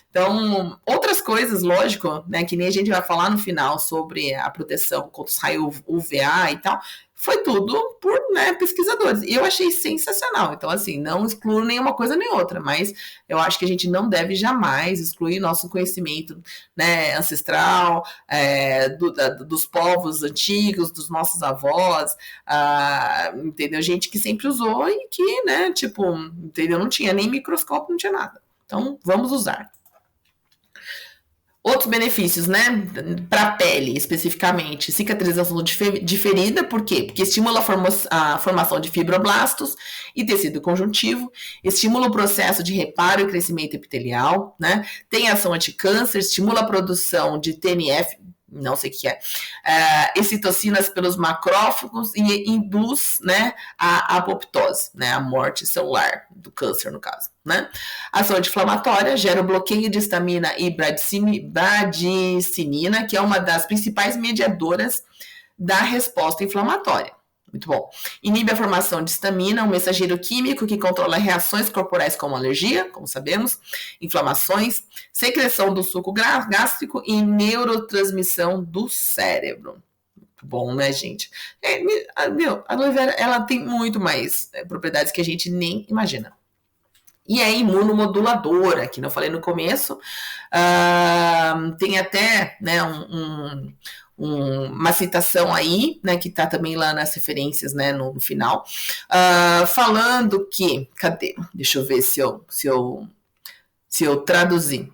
Então, outras coisas, lógico, né, que nem a gente vai falar no final sobre a proteção contra os raios UVA e tal, foi tudo por, né, pesquisadores. E eu achei sensacional. Então, assim, não excluo nenhuma coisa nem outra, mas eu acho que a gente não deve jamais excluir nosso conhecimento, né, ancestral, dos povos antigos, dos nossos avós, entendeu? Gente que sempre usou e que, né, tipo, entendeu? Não tinha nem microscópio, não tinha nada. Então, vamos usar. Outros benefícios, né? Para a pele, especificamente, cicatrização de ferida, por quê? Porque estimula a formação de fibroblastos e tecido conjuntivo, estimula o processo de reparo e crescimento epitelial, né? Tem ação anticâncer, estimula a produção de TNF, não sei o que é, excitocinas pelos macrófagos e induz, né, a apoptose, né, a morte celular do câncer, no caso, né? Ação anti-inflamatória gera o bloqueio de histamina e bradicinina, que é uma das principais mediadoras da resposta inflamatória. Muito bom. Inibe a formação de histamina, um mensageiro químico que controla reações corporais como alergia, como sabemos, inflamações, secreção do suco gástrico e neurotransmissão do cérebro. Muito bom, né, gente? A aloe vera, ela tem muito mais propriedades que a gente nem imagina. E é imunomoduladora, que não falei no começo. Tem até, né, uma citação aí, né, que está também lá nas referências, né, no final, falando que, cadê? Deixa eu ver se eu traduzi.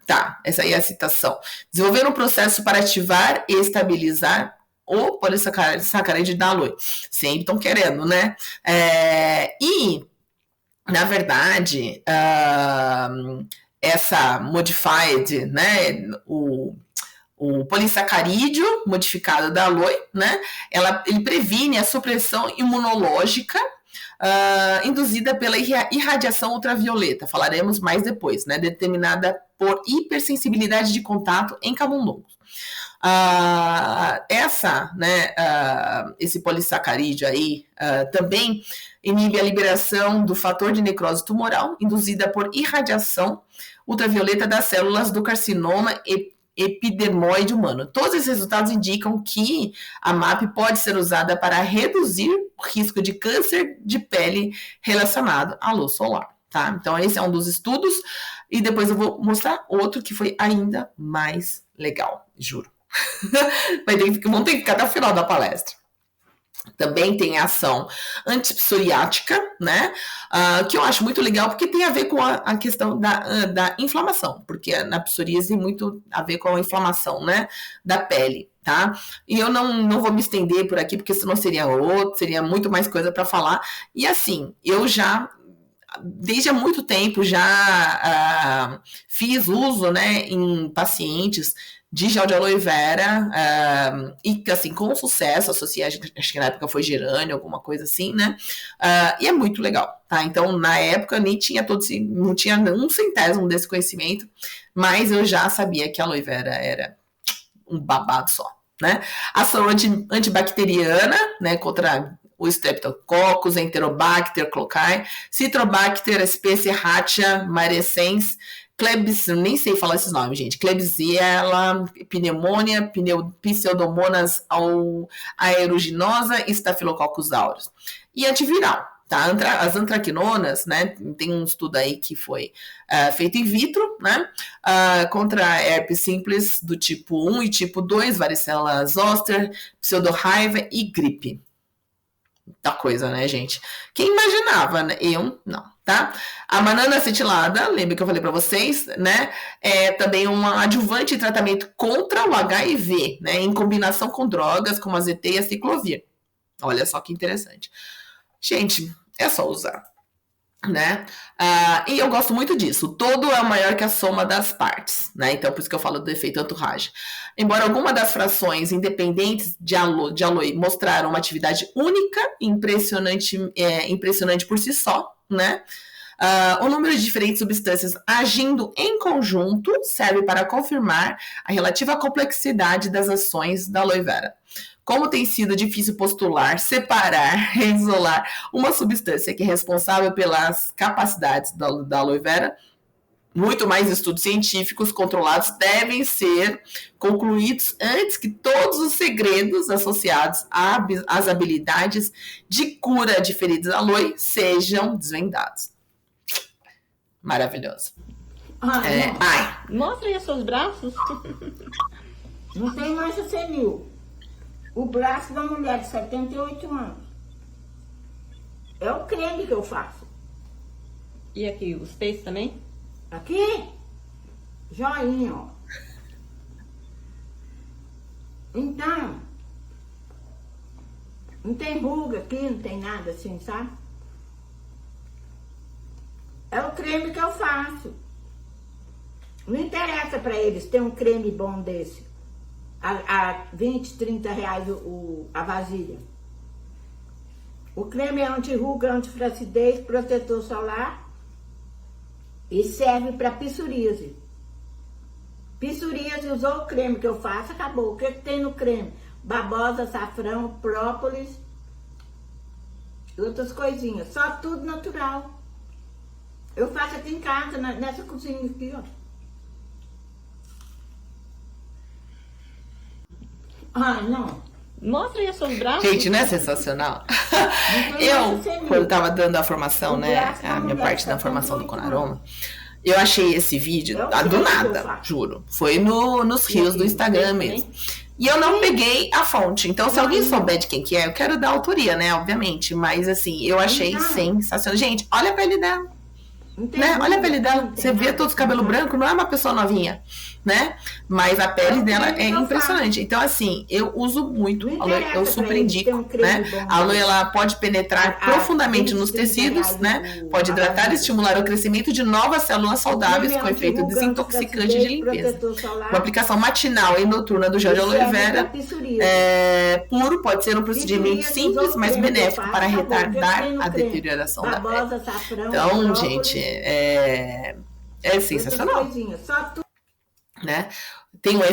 Tá, essa aí é a citação. Desenvolver um processo para ativar e estabilizar o polissacarídeo da aloe. Sempre estão querendo, né? E, na verdade, essa modified, né, o polissacarídeo modificado da aloe, né, ele previne a supressão imunológica induzida pela irradiação ultravioleta, falaremos mais depois, né, determinada por hipersensibilidade de contato em camundongos. Esse polissacarídeo aí também inibe a liberação do fator de necrose tumoral induzida por irradiação ultravioleta das células do carcinoma epidermoide humano. Todos esses resultados indicam que a MAP pode ser usada para reduzir o risco de câncer de pele relacionado à luz solar. Tá? Então, esse é um dos estudos, e depois eu vou mostrar outro que foi ainda mais legal, juro. Vão ter que ficar até o final da palestra. Também tem a ação antipsoriática, né? Que eu acho muito legal, porque tem a ver com a questão da inflamação, porque na psoríase tem muito a ver com a inflamação, né, da pele, tá? E eu não vou me estender por aqui, porque senão seria muito mais coisa para falar. E assim, eu já desde há muito tempo já fiz uso, né, em pacientes de gel de aloe vera, e assim, com sucesso, associei, acho que na época foi gerânio, alguma coisa assim, né, e é muito legal, tá? Então, na época, nem tinha não tinha um centésimo desse conhecimento, mas eu já sabia que a aloe vera era um babado só, né? Ação antibacteriana, né, contra o Streptococcus, Enterobacter cocci, Citrobacter species marescens, nem sei falar esses nomes, gente. Klebsiella, pneumonia, Pseudomonas aeruginosa e Staphylococcus aureus. E antiviral, tá? As antraquinonas, né? Tem um estudo aí que foi feito in vitro, né? Contra herpes simples do tipo 1 e tipo 2, varicela zoster, pseudoraiva e gripe. Muita coisa, né, gente? Quem imaginava, né? Eu, não, tá? A banana acetilada, lembra que eu falei para vocês, né? É também uma adjuvante em tratamento contra o HIV, né? Em combinação com drogas como a ZT e a ciclovir. Olha só que interessante. Gente, é só usar, né? E eu gosto muito disso. O todo é maior que a soma das partes, né? Então, por isso que eu falo do efeito entourage. Embora alguma das frações independentes de aloe mostraram uma atividade única e impressionante por si só, né? O número de diferentes substâncias agindo em conjunto serve para confirmar a relativa complexidade das ações da aloe vera. Como tem sido difícil postular, separar e isolar uma substância que é responsável pelas capacidades da aloe vera, muito mais estudos científicos controlados devem ser concluídos antes que todos os segredos associados às habilidades de cura de feridas aloe sejam desvendados. Maravilhoso. Mostra aí os seus braços. Não tem mancha senil. O braço da mulher de 78 anos. É o creme que eu faço. E aqui, os peitos também? Aqui, joinha, ó. Então, não tem ruga aqui, não tem nada assim, sabe? É o creme que eu faço. Não interessa pra eles ter um creme bom desse. A 20, 30 reais a vasilha. O creme é anti-ruga, antiflacidez, protetor solar e serve para psoríase. Psoríase, usou o creme que eu faço, acabou. O que tem no creme? Babosa, açafrão, própolis e outras coisinhas. Só tudo natural. Eu faço aqui em casa, nessa cozinha aqui, ó. Não. Mostra aí os seus braços. Gente, não é sensacional? Quando tava dando a formação, né? A minha parte da formação do Conaroma, eu achei esse vídeo do nada, juro. Foi nos rios do Instagram mesmo. E eu não peguei a fonte. Então, se alguém souber de quem que é, eu quero dar autoria, né? Obviamente. Mas, assim, eu achei sensacional. Gente, olha a pele dela. Né? Olha a pele dela. Você vê todos os cabelos brancos, não é uma pessoa novinha, né? Mas a pele dela é impressionante. Então, assim, eu uso muito a aloe, eu super indico, né? A aloe, ela pode penetrar profundamente nos tecidos, né? Pode hidratar e estimular o crescimento de novas células saudáveis com efeito desintoxicante de limpeza. Uma aplicação matinal e noturna do gel de aloe vera puro pode ser um procedimento simples, mas benéfico para retardar a deterioração da pele. Então, gente, é sensacional. Né? Tem o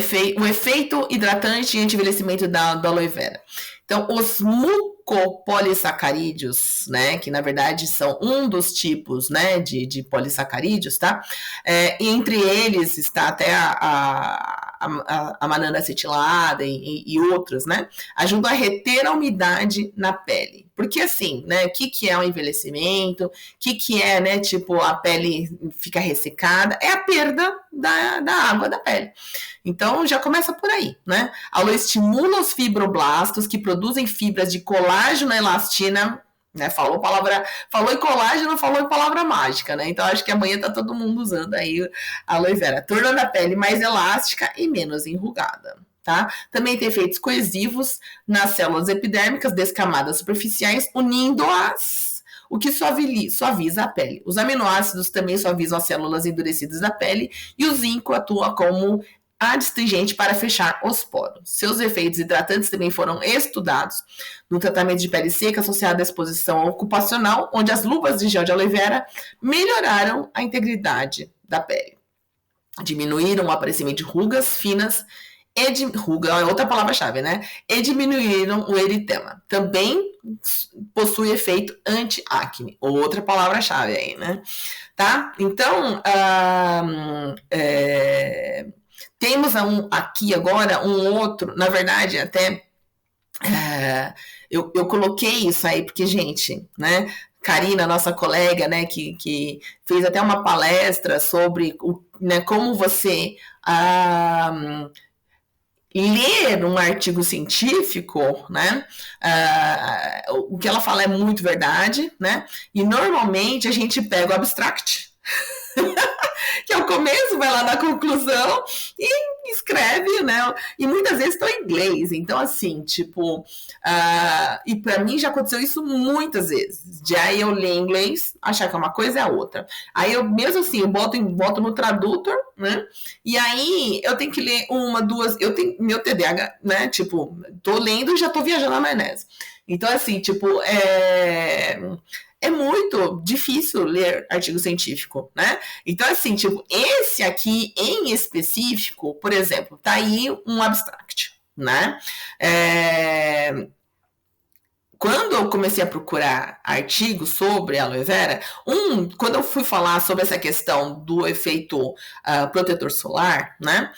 efeito hidratante e anti-envelhecimento da aloe vera. Então, os mucopolissacarídeos, né, que na verdade são um dos tipos, né, de polissacarídeos, tá? Entre eles está até a banana acetilada e outras, né? Ajudam a reter a umidade na pele. Porque assim, né, o que é o envelhecimento? O que é, né, tipo, a pele fica ressecada? É a perda da água da pele. Então, já começa por aí, né? A aloe estimula os fibroblastos que produzem fibras de colágeno e elastina, né? Falou em colágeno, falou em palavra mágica, né? Então, acho que amanhã tá todo mundo usando aí a aloe vera, tornando a pele mais elástica e menos enrugada. Tá? Também tem efeitos coesivos nas células epidérmicas descamadas superficiais, unindo-as, o que suaviza a pele. Os aminoácidos também suavizam as células endurecidas da pele e o zinco atua como adstringente para fechar os poros. Seus efeitos hidratantes também foram estudados no tratamento de pele seca associado à exposição ocupacional, onde as luvas de gel de aloe vera melhoraram a integridade da pele. Diminuíram o aparecimento de rugas finas ruga é outra palavra-chave, né? E diminuíram o eritema. Também possui efeito anti-acne, outra palavra-chave aí, né? Tá? Então, temos aqui agora um outro, na verdade, até eu coloquei isso aí, porque, gente, né? Karina, nossa colega, né, que fez até uma palestra sobre né, como você ler um artigo científico, né? O que ela fala é muito verdade, né? E normalmente a gente pega o abstract, que é o começo, vai lá na conclusão e escreve, né? E muitas vezes estão em inglês. Então, assim, tipo... e para mim já aconteceu isso muitas vezes. De aí eu ler em inglês, achar que é uma coisa é a outra. Aí eu, mesmo assim, eu boto no tradutor, né? E aí eu tenho que ler uma, duas... Eu tenho meu TDAH, né? Tipo, tô lendo e já tô viajando na maionese. Então, assim, tipo... É muito difícil ler artigo científico, né? Então, assim, tipo, esse aqui em específico, por exemplo, tá aí um abstract, né? Quando eu comecei a procurar artigos sobre aloe vera, quando eu fui falar sobre essa questão do efeito protetor solar, né?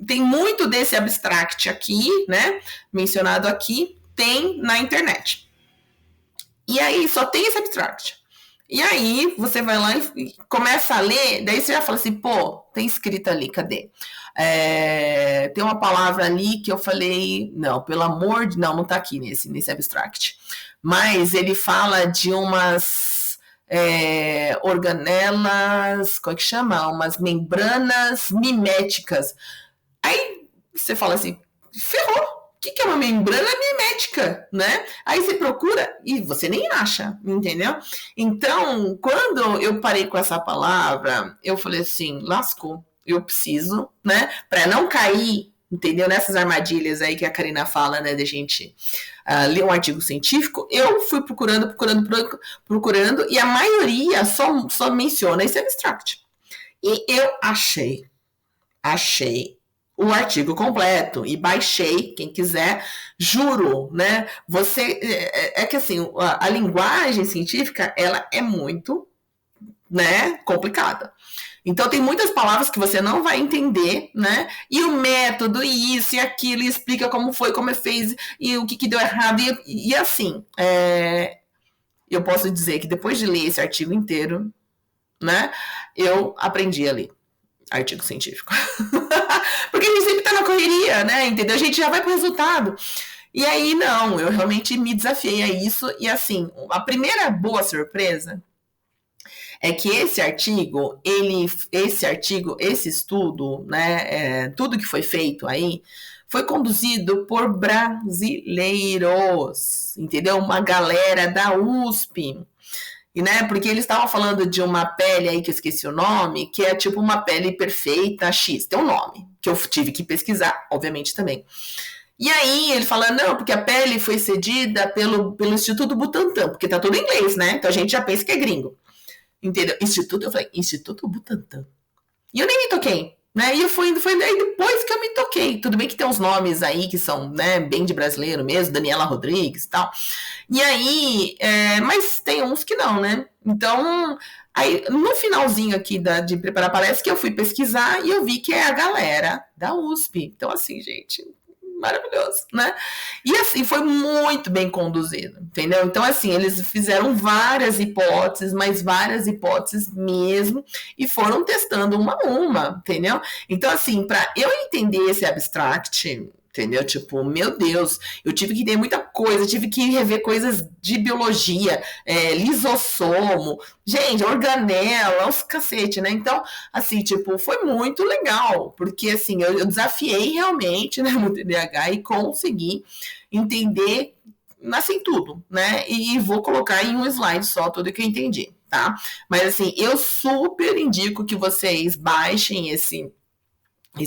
Tem muito desse abstract aqui, né? Mencionado aqui, tem na internet. E aí só tem esse abstract. E aí você vai lá e começa a ler, daí você já fala assim, pô, tem escrito ali, cadê? Tem uma palavra ali que eu falei, não, pelo amor de... Não tá aqui nesse abstract. Mas ele fala de umas organelas, como é que chama? Umas membranas miméticas. Aí você fala assim, ferrou. O que é uma membrana mimética, né? Aí você procura e você nem acha, entendeu? Então, quando eu parei com essa palavra, eu falei assim, lascou, eu preciso, né? Para não cair, entendeu? Nessas armadilhas aí que a Karina fala, né? De gente ler um artigo científico, eu fui procurando, e a maioria só menciona esse abstract. E eu achei o artigo completo e baixei, quem quiser, juro, né? É que assim, a linguagem científica, ela é muito, né, complicada. Então tem muitas palavras que você não vai entender, né? E o método, e isso e aquilo, e explica como foi, como fez, e o que deu errado, e assim, eu posso dizer que depois de ler esse artigo inteiro, né, eu aprendi a ler artigo científico. Porque a gente sempre tá na correria, né? Entendeu? A gente já vai pro resultado. E aí, não, eu realmente me desafiei a isso. E assim, a primeira boa surpresa é que esse estudo, né? Tudo que foi feito aí foi conduzido por brasileiros, entendeu? Uma galera da USP. Né? Porque eles estavam falando de uma pele aí que eu esqueci o nome, que é tipo uma pele perfeita X, tem um nome, que eu tive que pesquisar, obviamente também. E aí ele fala, não, porque a pele foi cedida pelo Instituto Butantan, porque tá tudo em inglês, né? Então a gente já pensa que é gringo. Entendeu? Eu falei, Instituto Butantan. E eu nem me toquei, né? E foi daí depois que eu me toquei. Tudo bem que tem uns nomes aí que são, né, bem de brasileiro mesmo, Daniela Rodrigues e tal. E aí, mas tem uns que não, né? Então, aí no finalzinho aqui de preparar a palestra, que eu fui pesquisar e eu vi que é a galera da USP. Então, assim, gente, maravilhoso, né? E assim, foi muito bem conduzido, entendeu? Então, assim, eles fizeram várias hipóteses, mas várias hipóteses mesmo, e foram testando uma a uma, entendeu? Então, assim, para eu entender esse abstract, entendeu? Tipo, meu Deus, eu tive que entender muita coisa, tive que rever coisas de biologia, lisossomo, gente, organela, os cacete, né? Então, assim, tipo, foi muito legal, porque, assim, eu desafiei realmente, né, o TDAH e consegui entender, assim, tudo, né? E vou colocar em um slide só tudo que eu entendi, tá? Mas, assim, eu super indico que vocês baixem esse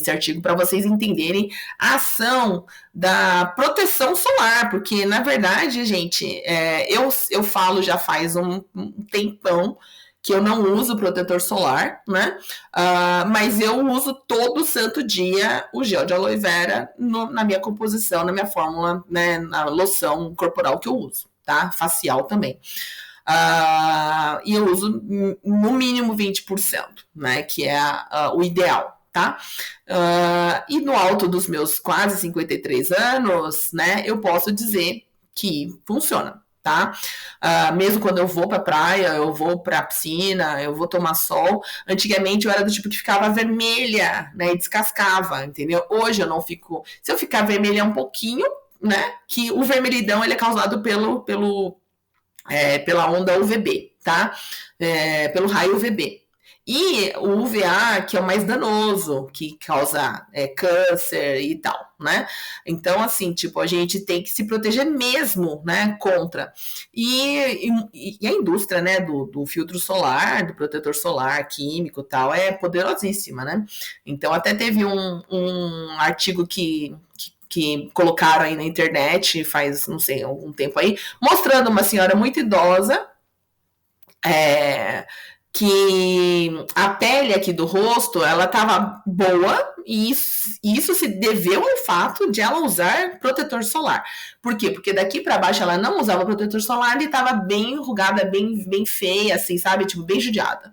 artigo para vocês entenderem a ação da proteção solar, porque, na verdade, gente, eu falo já faz um tempão que eu não uso protetor solar, né? Mas eu uso todo santo dia o gel de aloe vera na minha composição, na minha fórmula, né? Na loção corporal que eu uso, tá? Facial também. E eu uso no mínimo 20%, né? Que é o ideal. Tá? E no alto dos meus quase 53 anos, né, eu posso dizer que funciona, tá? Mesmo quando eu vou pra praia, eu vou pra piscina, eu vou tomar sol. Antigamente eu era do tipo que ficava vermelha, né, e descascava, entendeu? Hoje eu não fico. Se eu ficar vermelha um pouquinho, né, que o vermelhidão ele é causado pela onda UVB, tá? Pelo raio UVB. E o UVA, que é o mais danoso, que causa câncer e tal, né? Então, assim, tipo, a gente tem que se proteger mesmo, né, contra. E a indústria, né, do filtro solar, do protetor solar, químico e tal, é poderosíssima, né? Então, até teve um artigo que colocaram aí na internet faz, não sei, algum tempo aí, mostrando uma senhora muito idosa, que a pele aqui do rosto, ela tava boa, e isso se deveu ao fato de ela usar protetor solar. Por quê? Porque daqui para baixo ela não usava protetor solar e tava bem enrugada, bem feia, assim, sabe? Tipo, bem judiada.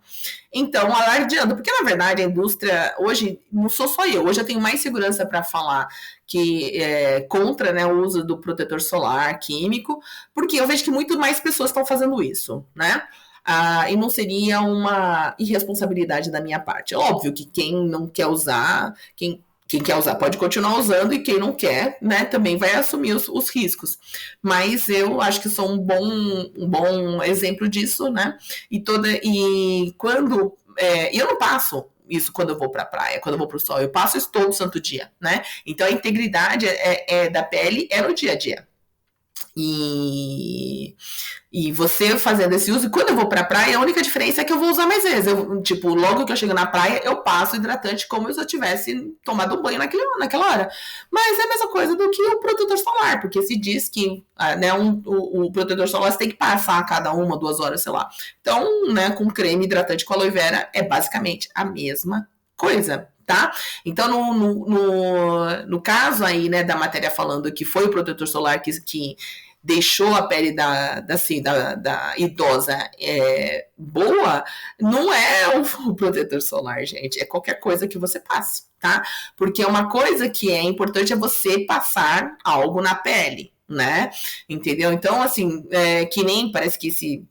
Então, alardeando, porque na verdade a indústria, hoje, não sou só eu, hoje eu tenho mais segurança para falar que contra, né, o uso do protetor solar químico, porque eu vejo que muito mais pessoas estão fazendo isso, né? E não seria uma irresponsabilidade da minha parte. É óbvio que quem não quer usar, quem quer usar pode continuar usando e quem não quer, né, também vai assumir os riscos. Mas eu acho que sou um bom exemplo disso, né? E quando eu não passo isso quando eu vou para a praia, quando eu vou para o sol, eu passo isso todo santo dia, né? Então a integridade da pele é no dia a dia. E você fazendo esse uso, e quando eu vou pra praia, a única diferença é que eu vou usar mais vezes. Tipo, logo que eu chego na praia, eu passo hidratante como se eu tivesse tomado um banho naquela hora. Mas é a mesma coisa do que o protetor solar, porque se diz que né, o protetor solar você tem que passar a cada 1-2 horas, sei lá. Então, né, com creme hidratante com aloe vera é basicamente a mesma coisa. Tá? Então, no caso aí, né, da matéria falando que foi o protetor solar que deixou a pele da idosa boa, não é o protetor solar, gente. É qualquer coisa que você passe, tá? Porque uma coisa que é importante é você passar algo na pele, né? Entendeu? Então, assim, que nem parece que esse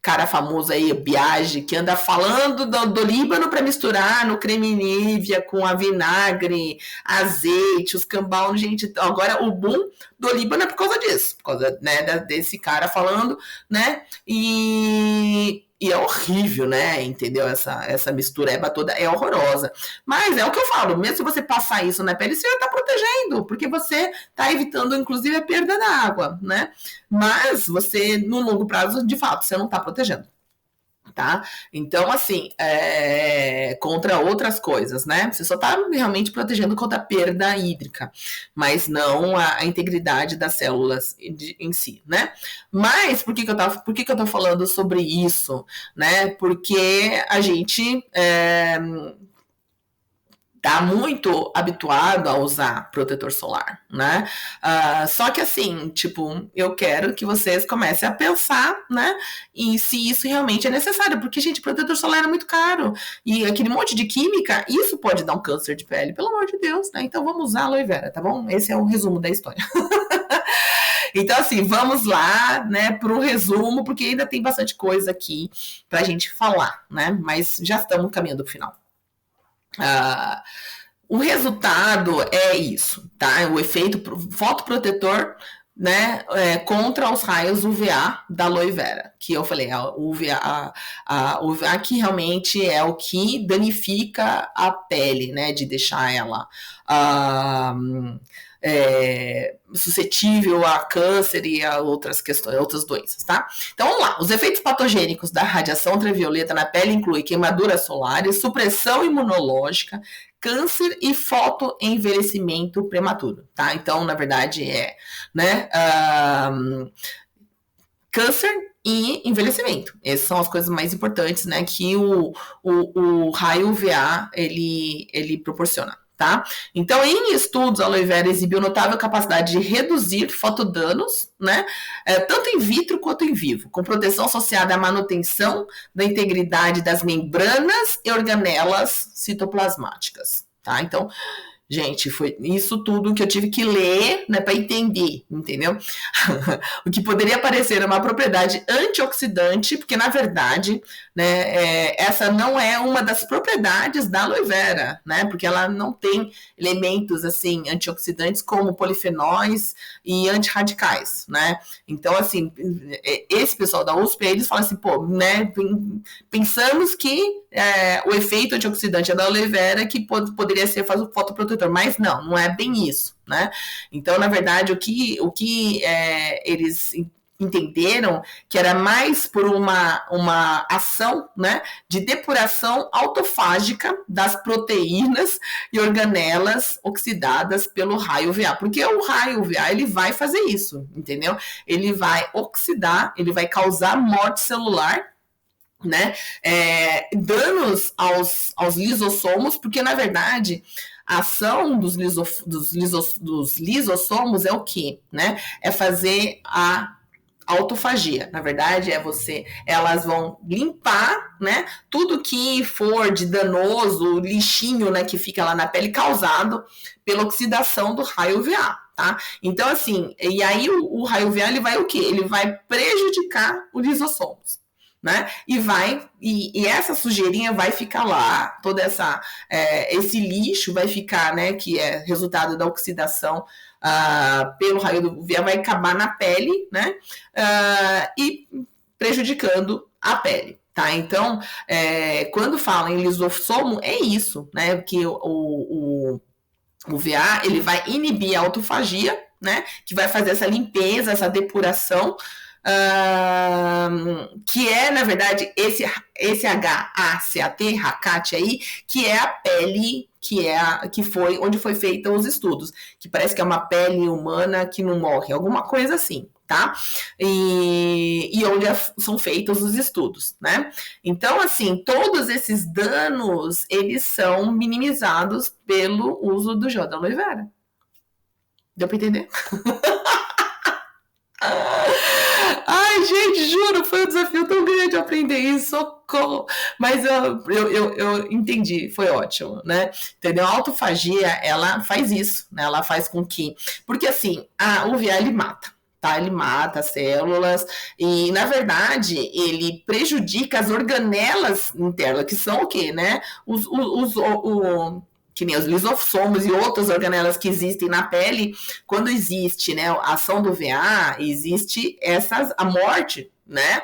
cara famoso aí, Biagi, que anda falando do Líbano para misturar no creme Nivea com a vinagre, azeite, os cambal, gente. Agora o boom do Líbano é por causa disso, por causa, né, desse cara falando, né? E é horrível, né? Entendeu? Essa mistureba toda é horrorosa. Mas é o que eu falo, mesmo se você passar isso na pele, você já está protegendo, porque você está evitando, inclusive, a perda da água, né? Mas você, no longo prazo, de fato, você não está protegendo. Tá? Então, assim, contra outras coisas, né? Você só está realmente protegendo contra a perda hídrica, mas não a integridade das células em si, né? Mas por que eu tô falando sobre isso, né? Porque a gente tá muito habituado a usar protetor solar, né? Só que assim, tipo, eu quero que vocês comecem a pensar, né? E se isso realmente é necessário, porque, gente, protetor solar é muito caro. E aquele monte de química, isso pode dar um câncer de pele, pelo amor de Deus, né? Então vamos usar aloe vera, tá bom? Esse é o resumo da história. Então, assim, vamos lá, né, pro resumo, porque ainda tem bastante coisa aqui pra gente falar, né? Mas já estamos caminhando pro final. O resultado é isso, tá? O efeito fotoprotetor, né, contra os raios UVA da aloe vera, que eu falei, o UVA que realmente é o que danifica a pele, né, de deixar ela suscetível a câncer e a outras questões, outras doenças, tá? Então vamos lá. Os efeitos patogênicos da radiação ultravioleta na pele incluem queimaduras solares, supressão imunológica, câncer e fotoenvelhecimento prematuro, tá? Então, na verdade, né? Câncer e envelhecimento. Essas são as coisas mais importantes, né, que o raio UVA ele proporciona. Tá? Então, em estudos, a aloe vera exibiu notável capacidade de reduzir fotodanos, né? Tanto in vitro quanto em vivo, com proteção associada à manutenção da integridade das membranas e organelas citoplasmáticas. Tá? Então, gente, foi isso tudo que eu tive que ler, né, para entender, entendeu? O que poderia parecer uma propriedade antioxidante, porque na verdade, né, essa não é uma das propriedades da aloe vera, né? Porque ela não tem elementos assim antioxidantes como polifenóis e antirradicais, né? Então, assim, esse pessoal da USP, eles falam assim, pô, né? Pensamos que o efeito antioxidante é da aloe vera que poderia ser fotoprotetor, mas não é bem isso, né? Então, na verdade, o que eles entenderam que era mais por uma ação, né, de depuração autofágica das proteínas e organelas oxidadas pelo raio UVA, porque o raio UVA ele vai fazer isso, entendeu? Ele vai oxidar, ele vai causar morte celular, né? Danos aos lisossomos, porque na verdade a ação dos lisossomos é o quê? Né? É fazer a autofagia. Na verdade, elas vão limpar, né, tudo que for de danoso, lixinho, né, que fica lá na pele causado pela oxidação do raio UVA, tá? Então, assim, e aí o raio UVA, ele vai o quê? Ele vai prejudicar os lisossomos, né? E essa sujeirinha vai ficar lá, toda esse lixo vai ficar, né, que é resultado da oxidação pelo raio do UVA, vai acabar na pele, né, e prejudicando a pele, tá? Então, quando fala em lisossomo, é isso, né, que o UVA, ele vai inibir a autofagia, né, que vai fazer essa limpeza, essa depuração, que é, na verdade, esse HACAT aí, que é a pele, que foi onde foi feita os estudos, que parece que é uma pele humana que não morre, alguma coisa assim, tá? E onde são feitos os estudos, né? Então, assim, todos esses danos, eles são minimizados pelo uso do gel da aloe vera. Deu pra entender? Ai, gente, juro, foi um desafio tão grande aprender isso, socorro. Mas eu entendi, foi ótimo, né? Entendeu? A autofagia, ela faz isso, né? Ela faz com que... Porque, assim, o UVA, ele mata, tá? Ele mata as células e, na verdade, ele prejudica as organelas internas, que são o quê, né? Que nem os lisossomos e outras organelas que existem na pele, quando existe, né, a ação do UVA, existe a morte, né,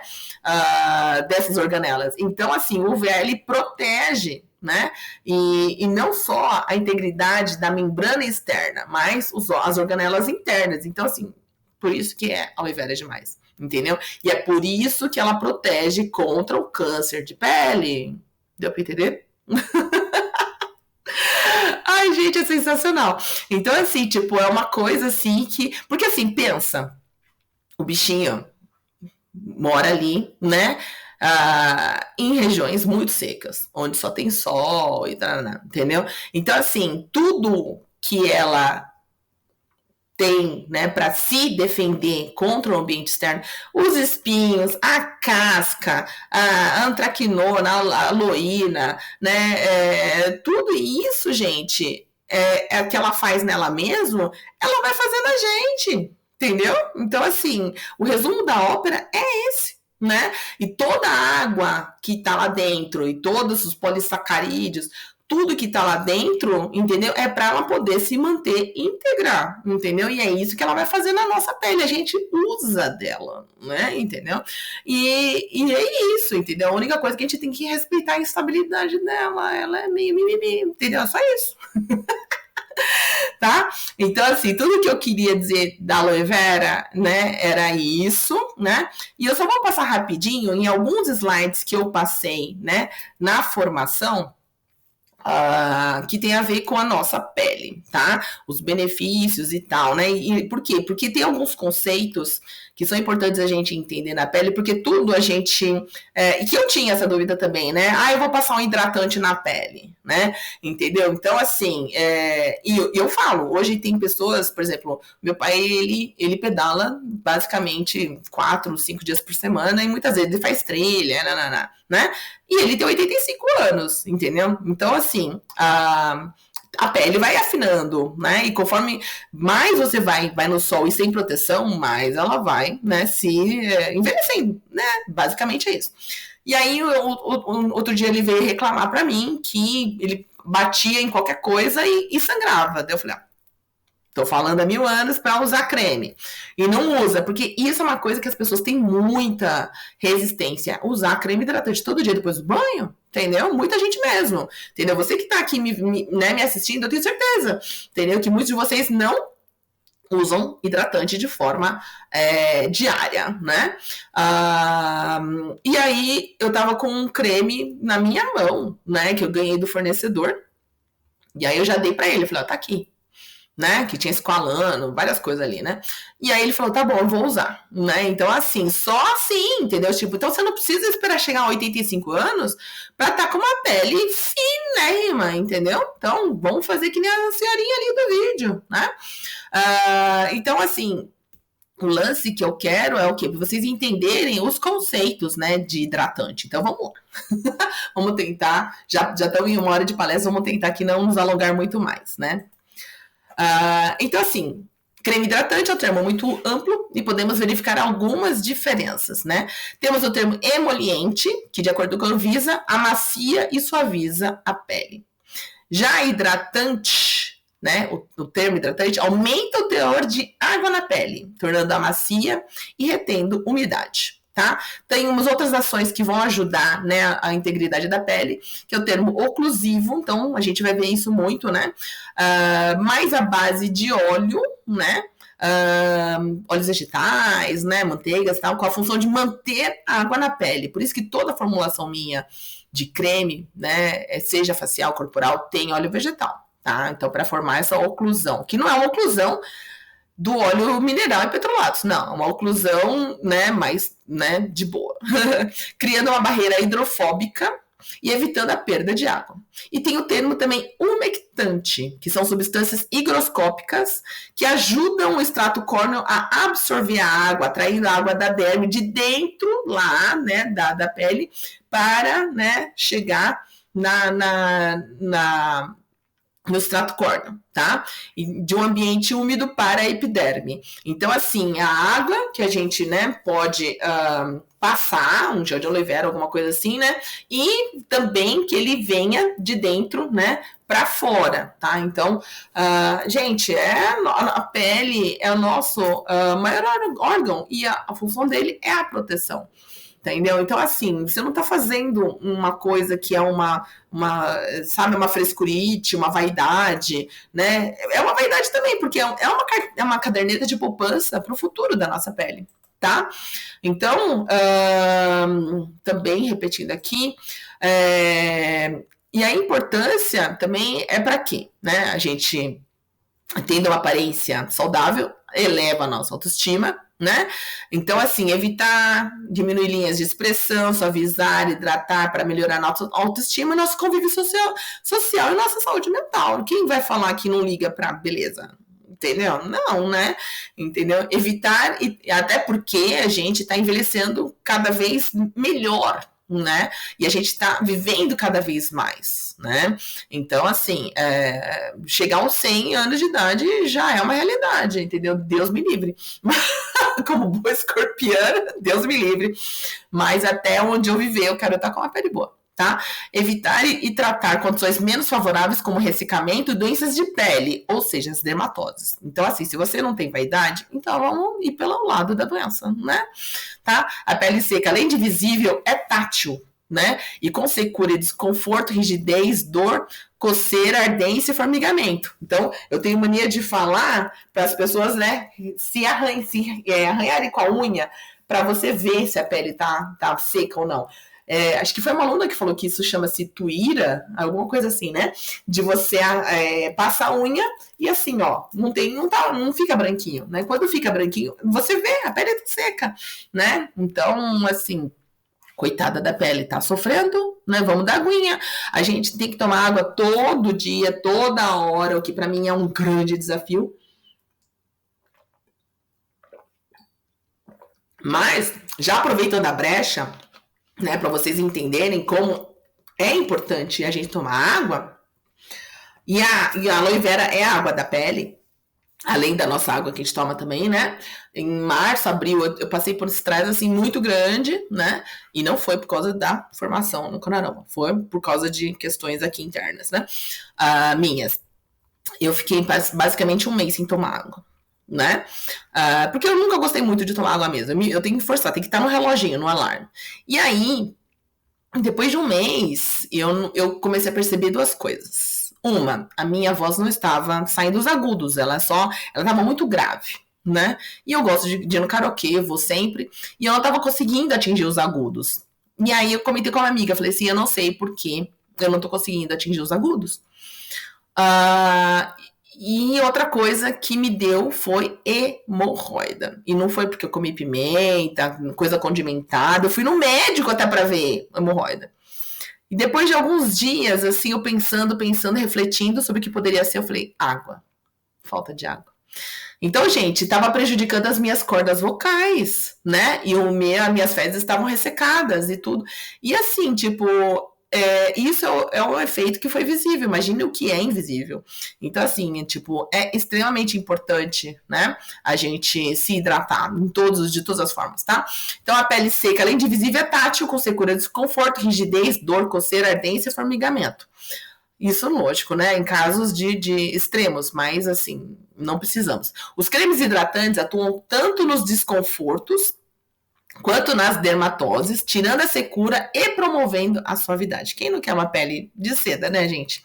dessas organelas. Então, assim, o UVA, ele protege, né, e não só a integridade da membrana externa, mas as organelas internas. Então, assim, por isso que a aloe vera é demais, entendeu? E é por isso que ela protege contra o câncer de pele. Deu para entender? Ai, gente, é sensacional. Então, assim, tipo, é uma coisa assim que... Porque, assim, pensa, o bichinho mora ali, né? Em regiões muito secas, onde só tem sol e tal, entendeu? Então, assim, tudo que ela tem, né, para se defender contra o ambiente externo, os espinhos, a casca, a antraquinona, a aloína, né, tudo isso, gente, é que ela faz nela mesmo, ela vai fazer na gente, entendeu? Então, assim, o resumo da ópera é esse, né? E toda a água que tá lá dentro e todos os polissacarídeos, tudo que tá lá dentro, entendeu? É para ela poder se manter íntegra, entendeu? E é isso que ela vai fazer na nossa pele, a gente usa dela, né? Entendeu? E é isso, entendeu? A única coisa que a gente tem que respeitar é a estabilidade dela, ela é meio mimimi, entendeu? É só isso. Tá? Então, assim, tudo que eu queria dizer da aloe vera, né, era isso, né? E eu só vou passar rapidinho em alguns slides que eu passei, né, na formação, que tem a ver com a nossa pele, tá? Os benefícios e tal, né? E por quê? Porque tem alguns conceitos que são importantes a gente entender na pele, porque tudo a gente... e que eu tinha essa dúvida também, né? Eu vou passar um hidratante na pele, né? Entendeu? Então, assim, e eu falo, hoje tem pessoas, por exemplo, meu pai, ele pedala basicamente 4, 5 dias por semana, e muitas vezes ele faz trilha, né? E ele tem 85 anos, entendeu? Então, assim, a pele vai afinando, né? E conforme mais você vai no sol e sem proteção, mais ela vai, né, se envelhecendo, né? Basicamente é isso. E aí, outro dia ele veio reclamar pra mim que ele batia em qualquer coisa e sangrava. Daí eu falei, tô falando há 1000 anos para usar creme. E não usa, porque isso é uma coisa que as pessoas têm muita resistência. Usar creme hidratante todo dia depois do banho, entendeu? Muita gente mesmo, entendeu? Você que tá aqui me assistindo, eu tenho certeza, entendeu? Que muitos de vocês não usam hidratante de forma diária, né? E aí, eu tava com um creme na minha mão, né? Que eu ganhei do fornecedor. E aí, eu já dei pra ele. Eu falei, tá aqui. Né, que tinha esqualano, várias coisas ali, né? E aí ele falou, tá bom, eu vou usar, né? Então, assim, só assim, entendeu? Tipo, então você não precisa esperar chegar a 85 anos pra estar com uma pele finérrima, entendeu? Então, vamos fazer que nem a senhorinha ali do vídeo, né? Então, assim, o lance que eu quero é o quê? Pra vocês entenderem os conceitos, né, de hidratante. Então, vamos lá. Vamos tentar, já estamos em 1 hora de palestra, vamos tentar aqui não nos alongar muito mais, né? Então, assim, creme hidratante é um termo muito amplo e podemos verificar algumas diferenças, né? Temos o termo emoliente, que de acordo com a Anvisa, amacia e suaviza a pele. Já hidratante, né? O termo hidratante aumenta o teor de água na pele, tornando-a macia e retendo umidade. Tá? Tem umas outras ações que vão ajudar, né, a integridade da pele, que é o termo oclusivo, então a gente vai ver isso muito, né? Mais a base de óleo, né? Óleos vegetais, né? Manteigas, tal, com a função de manter a água na pele. Por isso que toda a formulação minha de creme, né, seja facial, corporal, tem óleo vegetal, tá? Então, para formar essa oclusão, que não é uma oclusão do óleo mineral e petrolatos, não, uma oclusão, né, mais, né, de boa, criando uma barreira hidrofóbica e evitando a perda de água. E tem o termo também umectante, que são substâncias higroscópicas que ajudam o extrato córneo a absorver a água, atraindo a água da derme de dentro lá, né, da pele, para, né, chegar no extrato córneo, tá? E de um ambiente úmido para a epiderme. Então, assim, a água que a gente, né, pode passar, um gel de aloe vera, alguma coisa assim, né? E também que ele venha de dentro, né, para fora, tá? Então, gente, a pele é o nosso maior órgão e a função dele é a proteção. Entendeu? Então, assim, você não tá fazendo uma coisa que é sabe, uma frescurite, uma vaidade, né? É uma vaidade também, porque é uma caderneta de poupança para o futuro da nossa pele, tá? Então, também repetindo aqui, e a importância também é para quê? Né? A gente tendo uma aparência saudável, eleva a nossa autoestima, né? Então, assim, evitar, diminuir linhas de expressão, suavizar, hidratar para melhorar nossa autoestima, nosso convívio social e nossa saúde mental. Quem vai falar que não liga para beleza? Entendeu? Não, né? Entendeu? Evitar, e até porque a gente está envelhecendo cada vez melhor, né? E a gente está vivendo cada vez mais, né? Então, assim, chegar aos 100 anos de idade já é uma realidade, entendeu? Deus me livre. Como boa escorpiana, Deus me livre. Mas até onde eu viver, eu quero estar com uma pele boa, tá? Evitar e tratar condições menos favoráveis como ressecamento e doenças de pele, ou seja, as dermatoses. Então, assim, se você não tem vaidade, então vamos ir pelo lado da doença, né? Tá? A pele seca, além de visível, é tátil, né? E com secura, desconforto, rigidez, dor, coceira, ardência e formigamento. Então, eu tenho mania de falar para as pessoas, né, se arranharem com a unha, para você ver se a pele tá seca ou não. acho que foi uma aluna que falou que isso chama-se tuíra, alguma coisa assim, né? De você passar a unha e assim, ó, não fica branquinho, né? Quando fica branquinho, você vê, a pele tá seca, né? Então, assim, coitada da pele, tá sofrendo, né? Vamos dar aguinha. A gente tem que tomar água todo dia, toda hora, o que para mim é um grande desafio. Mas, já aproveitando a brecha, né, para vocês entenderem como é importante a gente tomar água, e a aloe vera é a água da pele, além da nossa água que a gente toma também, né? Em março, abril, eu passei por esse estresse assim muito grande, né? E não foi por causa da formação no coronaroma, foi por causa de questões aqui internas, né? Minhas. Eu fiquei basicamente um mês sem tomar água, né? Porque eu nunca gostei muito de tomar água mesmo. Eu tenho que forçar, tem que estar no reloginho, no alarme. E aí, depois de um mês, eu comecei a perceber duas coisas. Uma, a minha voz não estava saindo os agudos, ela estava muito grave, né? E eu gosto de ir no karaokê, vou sempre, e eu não estava conseguindo atingir os agudos. E aí eu comentei com uma amiga, falei assim, eu não sei por que eu não tô conseguindo atingir os agudos. E outra coisa que me deu foi hemorroida. E não foi porque eu comi pimenta, coisa condimentada. Eu fui no médico até pra ver hemorroida. E depois de alguns dias, assim, eu pensando, refletindo sobre o que poderia ser, eu falei, água. Falta de água. Então, gente, tava prejudicando as minhas cordas vocais, né? E as minhas fezes estavam ressecadas e tudo. E assim, tipo... isso é um efeito que foi visível, imagine o que é invisível. Então, assim, tipo, é extremamente importante, né, a gente se hidratar de todas as formas, tá? Então, a pele seca, além de visível, é tátil, com secura, desconforto, rigidez, dor, coceira, ardência, formigamento. Isso, lógico, né, em casos de extremos, mas, assim, não precisamos. Os cremes hidratantes atuam tanto nos desconfortos, quanto nas dermatoses, tirando a secura e promovendo a suavidade. Quem não quer uma pele de seda, né, gente?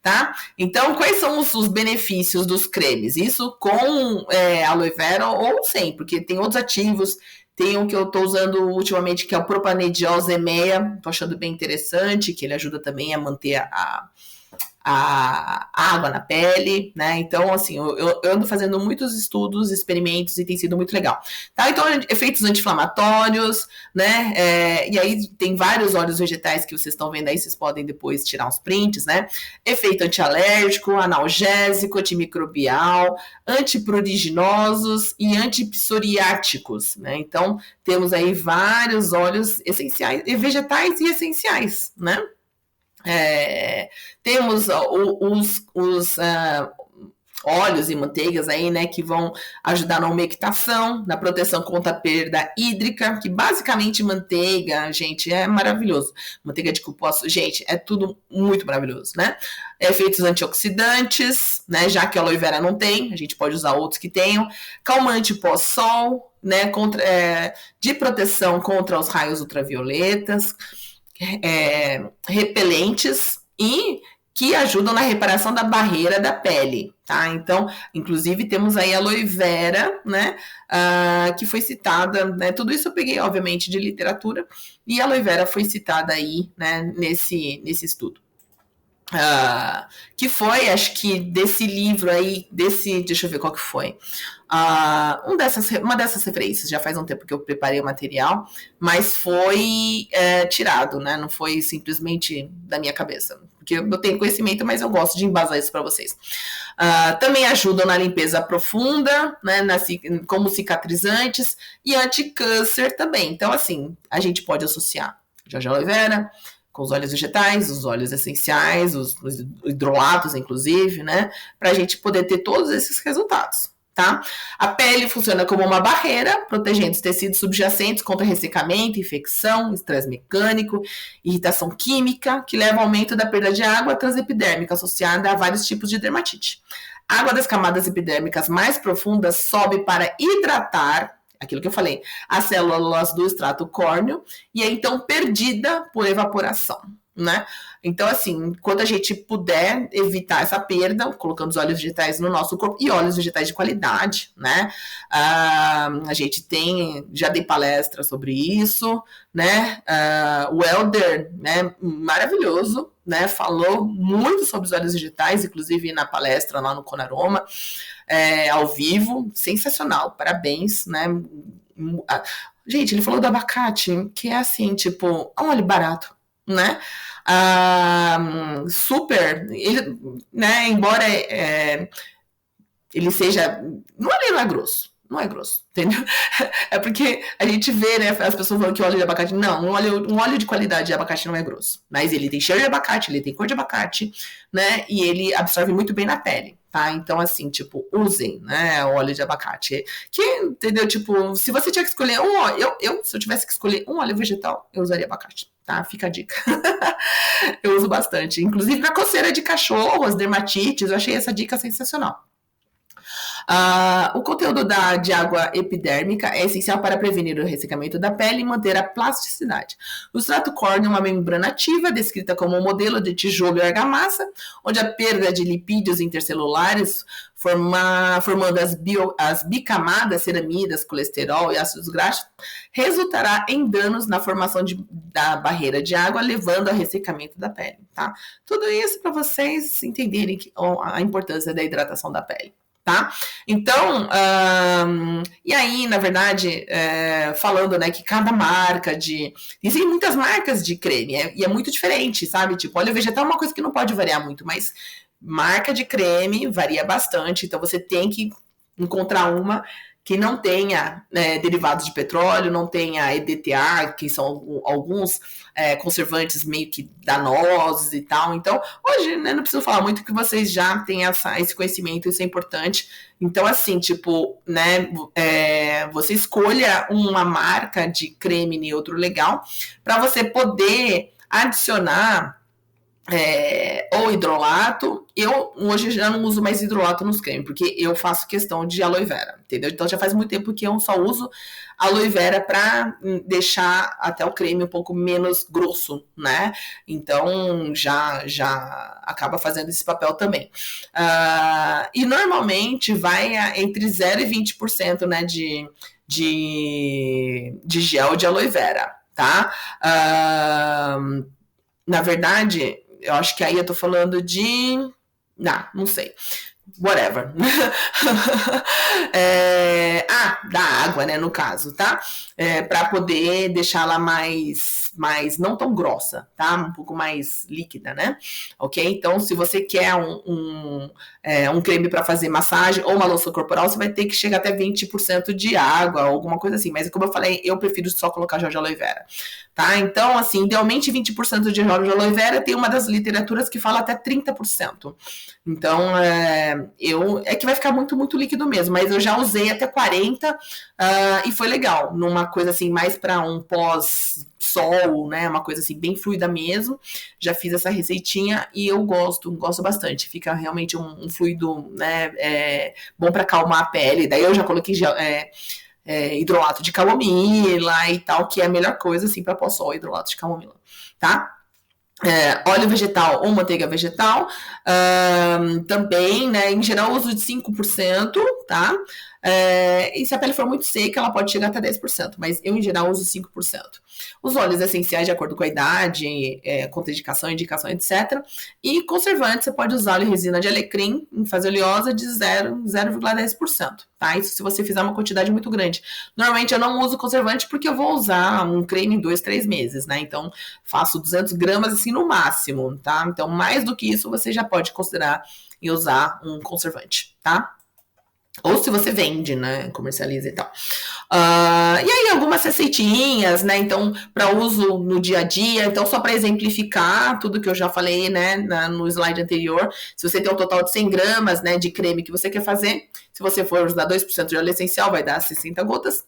Tá? Então, quais são os benefícios dos cremes? Isso com aloe vera ou sem, porque tem outros ativos. Tem um que eu tô usando ultimamente, que é o Propanediol Zemeia. Tô achando bem interessante, que ele ajuda também a manter a água na pele, né? Então, assim, eu ando fazendo muitos estudos, experimentos e tem sido muito legal. Tá? Então, efeitos anti-inflamatórios, né? E aí tem vários óleos vegetais que vocês estão vendo aí, vocês podem depois tirar uns prints, né? Efeito antialérgico, analgésico, antimicrobial, antipruriginosos e antipsoriáticos, né? Então, temos aí vários óleos essenciais, vegetais e essenciais, né? Temos os óleos e manteigas aí, né, que vão ajudar na umectação, na proteção contra a perda hídrica, que basicamente manteiga, gente, é maravilhoso. Manteiga de cupuaçu, gente, é tudo muito maravilhoso, né? Efeitos antioxidantes, né, já que a aloe vera não tem, a gente pode usar outros que tenham. Calmante pós-sol, né, de proteção contra os raios ultravioletas, repelentes e que ajudam na reparação da barreira da pele, tá? Então, inclusive, temos aí a aloe vera, né, que foi citada, né, tudo isso eu peguei, obviamente, de literatura, e a aloe vera foi citada aí, né, nesse estudo. Que foi, acho que desse livro aí, deixa eu ver qual que foi, uma dessas referências, já faz um tempo que eu preparei o material, mas foi tirado, né, não foi simplesmente da minha cabeça, porque eu tenho conhecimento, mas eu gosto de embasar isso para vocês. Também ajudam na limpeza profunda, né, como cicatrizantes e anti-câncer também, então assim, a gente pode associar Jorge aloe vera, com os óleos vegetais, os óleos essenciais, os hidrolatos, inclusive, né? Para a gente poder ter todos esses resultados, tá? A pele funciona como uma barreira, protegendo os tecidos subjacentes contra ressecamento, infecção, estresse mecânico, irritação química, que leva ao aumento da perda de água transepidérmica associada a vários tipos de dermatite. A água das camadas epidérmicas mais profundas sobe para hidratar, aquilo que eu falei, as células do extrato córneo, e é então perdida por evaporação, né? Então, assim, enquanto a gente puder evitar essa perda, colocando os óleos vegetais no nosso corpo, e óleos vegetais de qualidade, né? A gente já dei palestra sobre isso, né? O Helder, né, maravilhoso, né? Falou muito sobre os óleos vegetais, inclusive na palestra lá no Conaroma, ao vivo, sensacional, parabéns, né? Gente, ele falou do abacate, que é assim, tipo, um óleo barato, né? Super, ele, né? Embora ele seja, ele não é grosso. Não é grosso, entendeu? É porque a gente vê, né, as pessoas falando que óleo de abacate... Não, um óleo de qualidade de abacate não é grosso. Mas ele tem cheiro de abacate, ele tem cor de abacate, né? E ele absorve muito bem na pele, tá? Então, assim, tipo, usem, né, o óleo de abacate. Que, entendeu? Tipo, se você tiver que escolher um óleo... Se eu tivesse que escolher um óleo vegetal, eu usaria abacate, tá? Fica a dica. Eu uso bastante. Inclusive, pra coceira de cachorro, as dermatites, eu achei essa dica sensacional. O conteúdo de água epidérmica é essencial para prevenir o ressecamento da pele e manter a plasticidade. O substrato córneo é uma membrana ativa, descrita como um modelo de tijolo e argamassa, onde a perda de lipídios intercelulares, formando as bicamadas, ceramidas, colesterol e ácidos graxos, resultará em danos na formação da barreira de água, levando ao ressecamento da pele. Tá? Tudo isso para vocês entenderem a importância da hidratação da pele. Tá? Então, e aí, na verdade, falando, né, que cada marca existem muitas marcas de creme, e é muito diferente, sabe? Tipo, óleo vegetal é uma coisa que não pode variar muito, mas marca de creme varia bastante, então você tem que encontrar uma que não tenha derivados de petróleo, não tenha EDTA, que são alguns conservantes meio que danosos e tal. Então, hoje, né, não preciso falar muito que vocês já têm esse conhecimento, isso é importante. Então, assim, tipo, né, você escolha uma marca de creme neutro legal para você poder adicionar ou hidrolato. Eu hoje já não uso mais hidrolato nos cremes, porque eu faço questão de aloe vera, entendeu? Então já faz muito tempo que eu só uso aloe vera para deixar até o creme um pouco menos grosso, né? Então já acaba fazendo esse papel também. E normalmente vai entre 0 e 20%, né, de gel de aloe vera, tá? Na verdade, eu acho que aí eu tô falando de... não sei. Whatever. Da água, né, no caso, tá? Para poder deixá-la mais não tão grossa, tá? Um pouco mais líquida, né? Ok? Então, se você quer um creme para fazer massagem ou uma loção corporal, você vai ter que chegar até 20% de água, alguma coisa assim. Mas, como eu falei, eu prefiro só colocar gel de aloe vera, tá? Então, assim, idealmente 20% de gel de aloe vera, tem uma das literaturas que fala até 30%. Então, é que vai ficar muito, muito líquido mesmo, mas eu já usei até 40% e foi legal, numa coisa assim, mais para um pós-sol, né, uma coisa assim, bem fluida mesmo. Já fiz essa receitinha e eu gosto bastante, fica realmente um fluido, né, bom para acalmar a pele. Daí eu já coloquei hidrolato de camomila e tal, que é a melhor coisa, assim, para pós-sol, hidrolato de camomila, tá? Óleo vegetal ou manteiga vegetal, também, né, em geral uso de 5%, tá? E se a pele for muito seca, ela pode chegar até 10%, mas eu, em geral, uso 5%. Os óleos essenciais, de acordo com a idade, contraindicação, indicação, etc. E conservante, você pode usar resina de alecrim em fase oleosa de 0,10%, tá? Isso se você fizer uma quantidade muito grande. Normalmente eu não uso conservante porque eu vou usar um creme em 2-3 meses, né? Então, faço 200 gramas assim no máximo, tá? Então, mais do que isso, você já pode considerar e usar um conservante, tá? Ou se você vende, né, comercializa e tal. E aí algumas receitinhas, né, então para uso no dia a dia. Então só para exemplificar tudo que eu já falei, né, no slide anterior, se você tem um total de 100 gramas, né, de creme que você quer fazer, se você for usar 2% de óleo essencial, vai dar 60 gotas.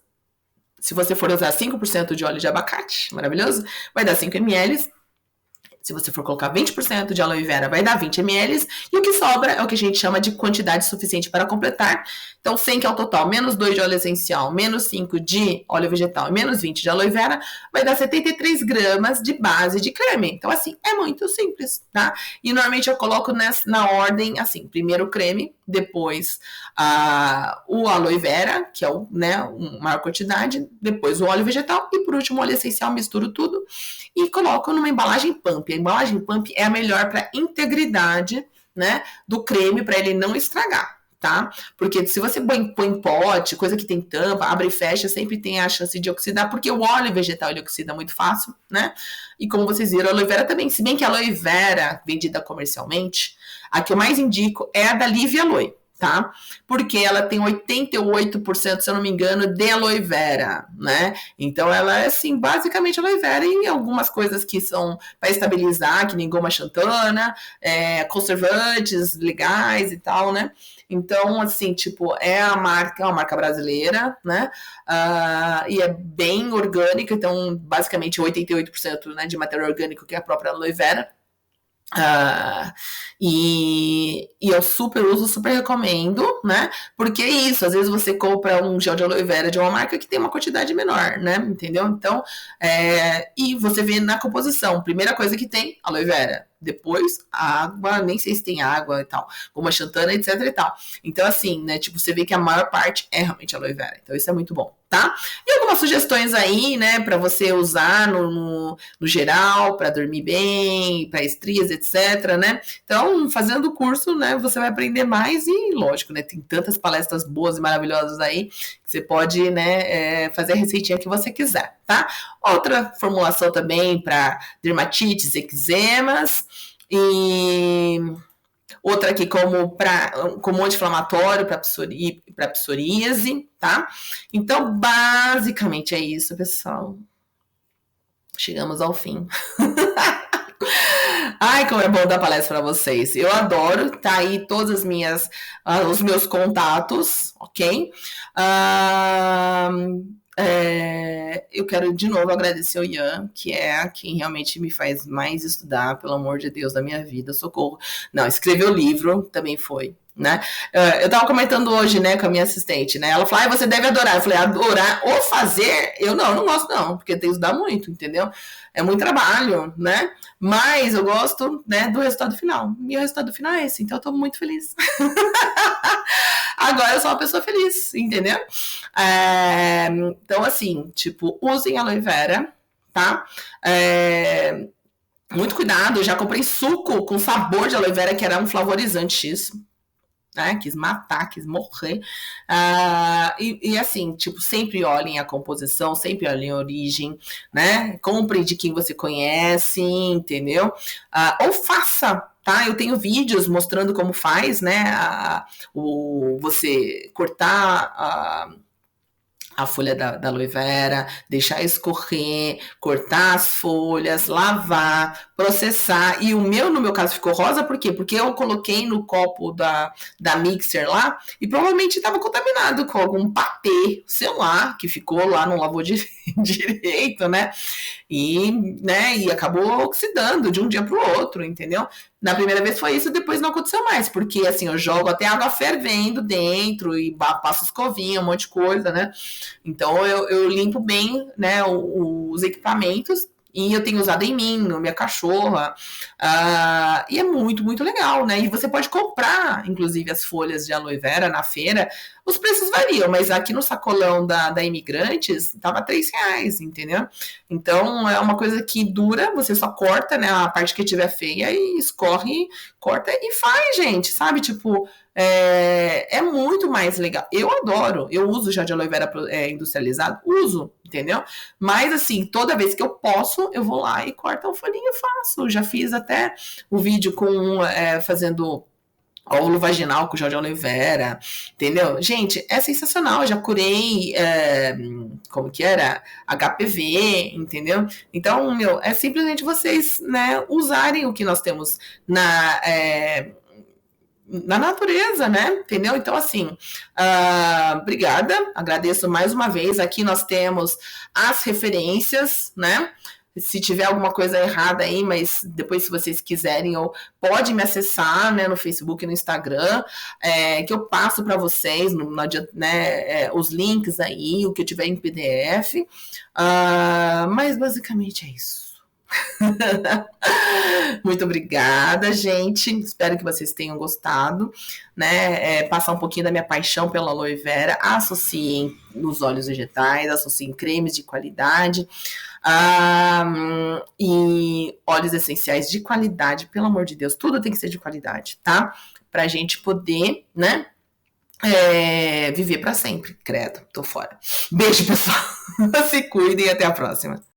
Se você for usar 5% de óleo de abacate, maravilhoso, vai dar 5 ml. Se você for colocar 20% de aloe vera, vai dar 20 ml, e o que sobra é o que a gente chama de quantidade suficiente para completar. Então, 100 que é o total, menos 2 de óleo essencial, menos 5 de óleo vegetal e menos 20 de aloe vera, vai dar 73 gramas de base de creme. Então, assim, é muito simples, tá? E normalmente eu coloco na ordem, assim, primeiro o creme, depois o aloe vera, que é maior quantidade, depois o óleo vegetal e por último o óleo essencial, misturo tudo e coloco numa embalagem pump. A embalagem pump é a melhor para integridade, né, do creme, para ele não estragar, tá? Porque se você põe em pote, coisa que tem tampa, abre e fecha, sempre tem a chance de oxidar, porque o óleo vegetal ele oxida muito fácil, né? E como vocês viram, a aloe vera também, se bem que a aloe vera vendida comercialmente, a que eu mais indico é a da Live Aloe, tá? Porque ela tem 88%, se eu não me engano, de aloe vera, né? Então ela é, assim, basicamente aloe vera e algumas coisas que são para estabilizar, que nem goma xantana, conservantes legais e tal, né? Então, assim, tipo, é uma marca brasileira, né? E é bem orgânica, então, basicamente 88%, né, de material orgânico, que é a própria aloe vera. E eu super uso, super recomendo, né? Porque é isso, às vezes você compra um gel de aloe vera de uma marca que tem uma quantidade menor, né? Entendeu? Então, e você vê na composição, primeira coisa que tem, aloe vera. Depois, água, nem sei se tem água e tal, goma xantana, etc e tal. Então, assim, né, tipo, você vê que a maior parte é realmente aloe vera. Então, isso é muito bom, tá? E algumas sugestões aí, né, pra você usar no geral, pra dormir bem, pra estrias, etc, né? Então, fazendo o curso, né, você vai aprender mais e, lógico, né, tem tantas palestras boas e maravilhosas aí que você pode, né, fazer a receitinha que você quiser, tá? Outra formulação também para dermatites, eczemas e outra aqui como anti-inflamatório para psoríase, tá? Então, basicamente é isso, pessoal. Chegamos ao fim. Ai, como é bom dar palestra para vocês. Eu adoro, tá aí todos os meus contatos, ok? Eu quero de novo agradecer ao Ian, que é quem realmente me faz mais estudar, pelo amor de Deus, da minha vida, socorro. Não, escrever o livro também foi, né? Eu tava comentando hoje, né, com a minha assistente, né? Ela falou, você deve adorar. Eu falei, adorar ou fazer? Eu não gosto não, porque tem que estudar muito, entendeu? É muito trabalho, né? Mas eu gosto, né, do resultado final. E o resultado final é esse, então eu tô muito feliz. Agora eu sou uma pessoa feliz, entendeu? Então, assim, tipo, usem aloe vera, tá? Muito cuidado, eu já comprei suco com sabor de aloe vera, que era um flavorizante X. Né, quis matar, quis morrer. E assim, tipo, sempre olhem a composição, sempre olhem a origem, né? Compre de quem você conhece, entendeu? Ou faça, tá? Eu tenho vídeos mostrando como faz, né? Você cortar a folha da aloe vera, deixar escorrer, cortar as folhas, lavar, processar. E no meu caso, ficou rosa, por quê? Porque eu coloquei no copo da mixer lá e provavelmente estava contaminado com algum patê, sei lá, que ficou lá, não lavou direito, né? E acabou oxidando de um dia para o outro, entendeu? Na primeira vez foi isso, depois não aconteceu mais, porque assim, eu jogo até água fervendo dentro e passo escovinha, um monte de coisa, né? Então eu limpo bem, né, os equipamentos. E eu tenho usado em mim, na minha cachorra. E é muito, muito legal, né? E você pode comprar, inclusive, as folhas de aloe vera na feira. Os preços variam, mas aqui no sacolão da Imigrantes, tava R$3, entendeu? Então, é uma coisa que dura, você só corta, né, a parte que tiver feia e escorre, corta e faz, gente, sabe? Tipo, é muito mais legal. Eu adoro, eu uso já de aloe vera industrializado, uso, entendeu? Mas, assim, toda vez que eu posso, eu vou lá e corto a folhinha e faço. Já fiz até o vídeo fazendo óvulo vaginal com gel de aloe vera, entendeu? Gente, é sensacional, eu já curei, como que era? HPV, entendeu? Então, é simplesmente vocês, né, usarem o que nós temos na natureza, né? Entendeu? Então, assim, obrigada, agradeço mais uma vez. Aqui nós temos as referências, né? Se tiver alguma coisa errada aí, mas depois, se vocês quiserem, ou pode me acessar, né, no Facebook e no Instagram, que eu passo para vocês, né, os links aí, o que eu tiver em PDF. Mas basicamente é isso. Muito obrigada, gente. Espero que vocês tenham gostado, né? Passar um pouquinho da minha paixão pela aloe vera. Associem nos óleos vegetais, associem cremes de qualidade. E óleos essenciais de qualidade, pelo amor de Deus, tudo tem que ser de qualidade, tá? Pra gente poder, né? Viver pra sempre. Credo, tô fora. Beijo, pessoal. Se cuidem e até a próxima.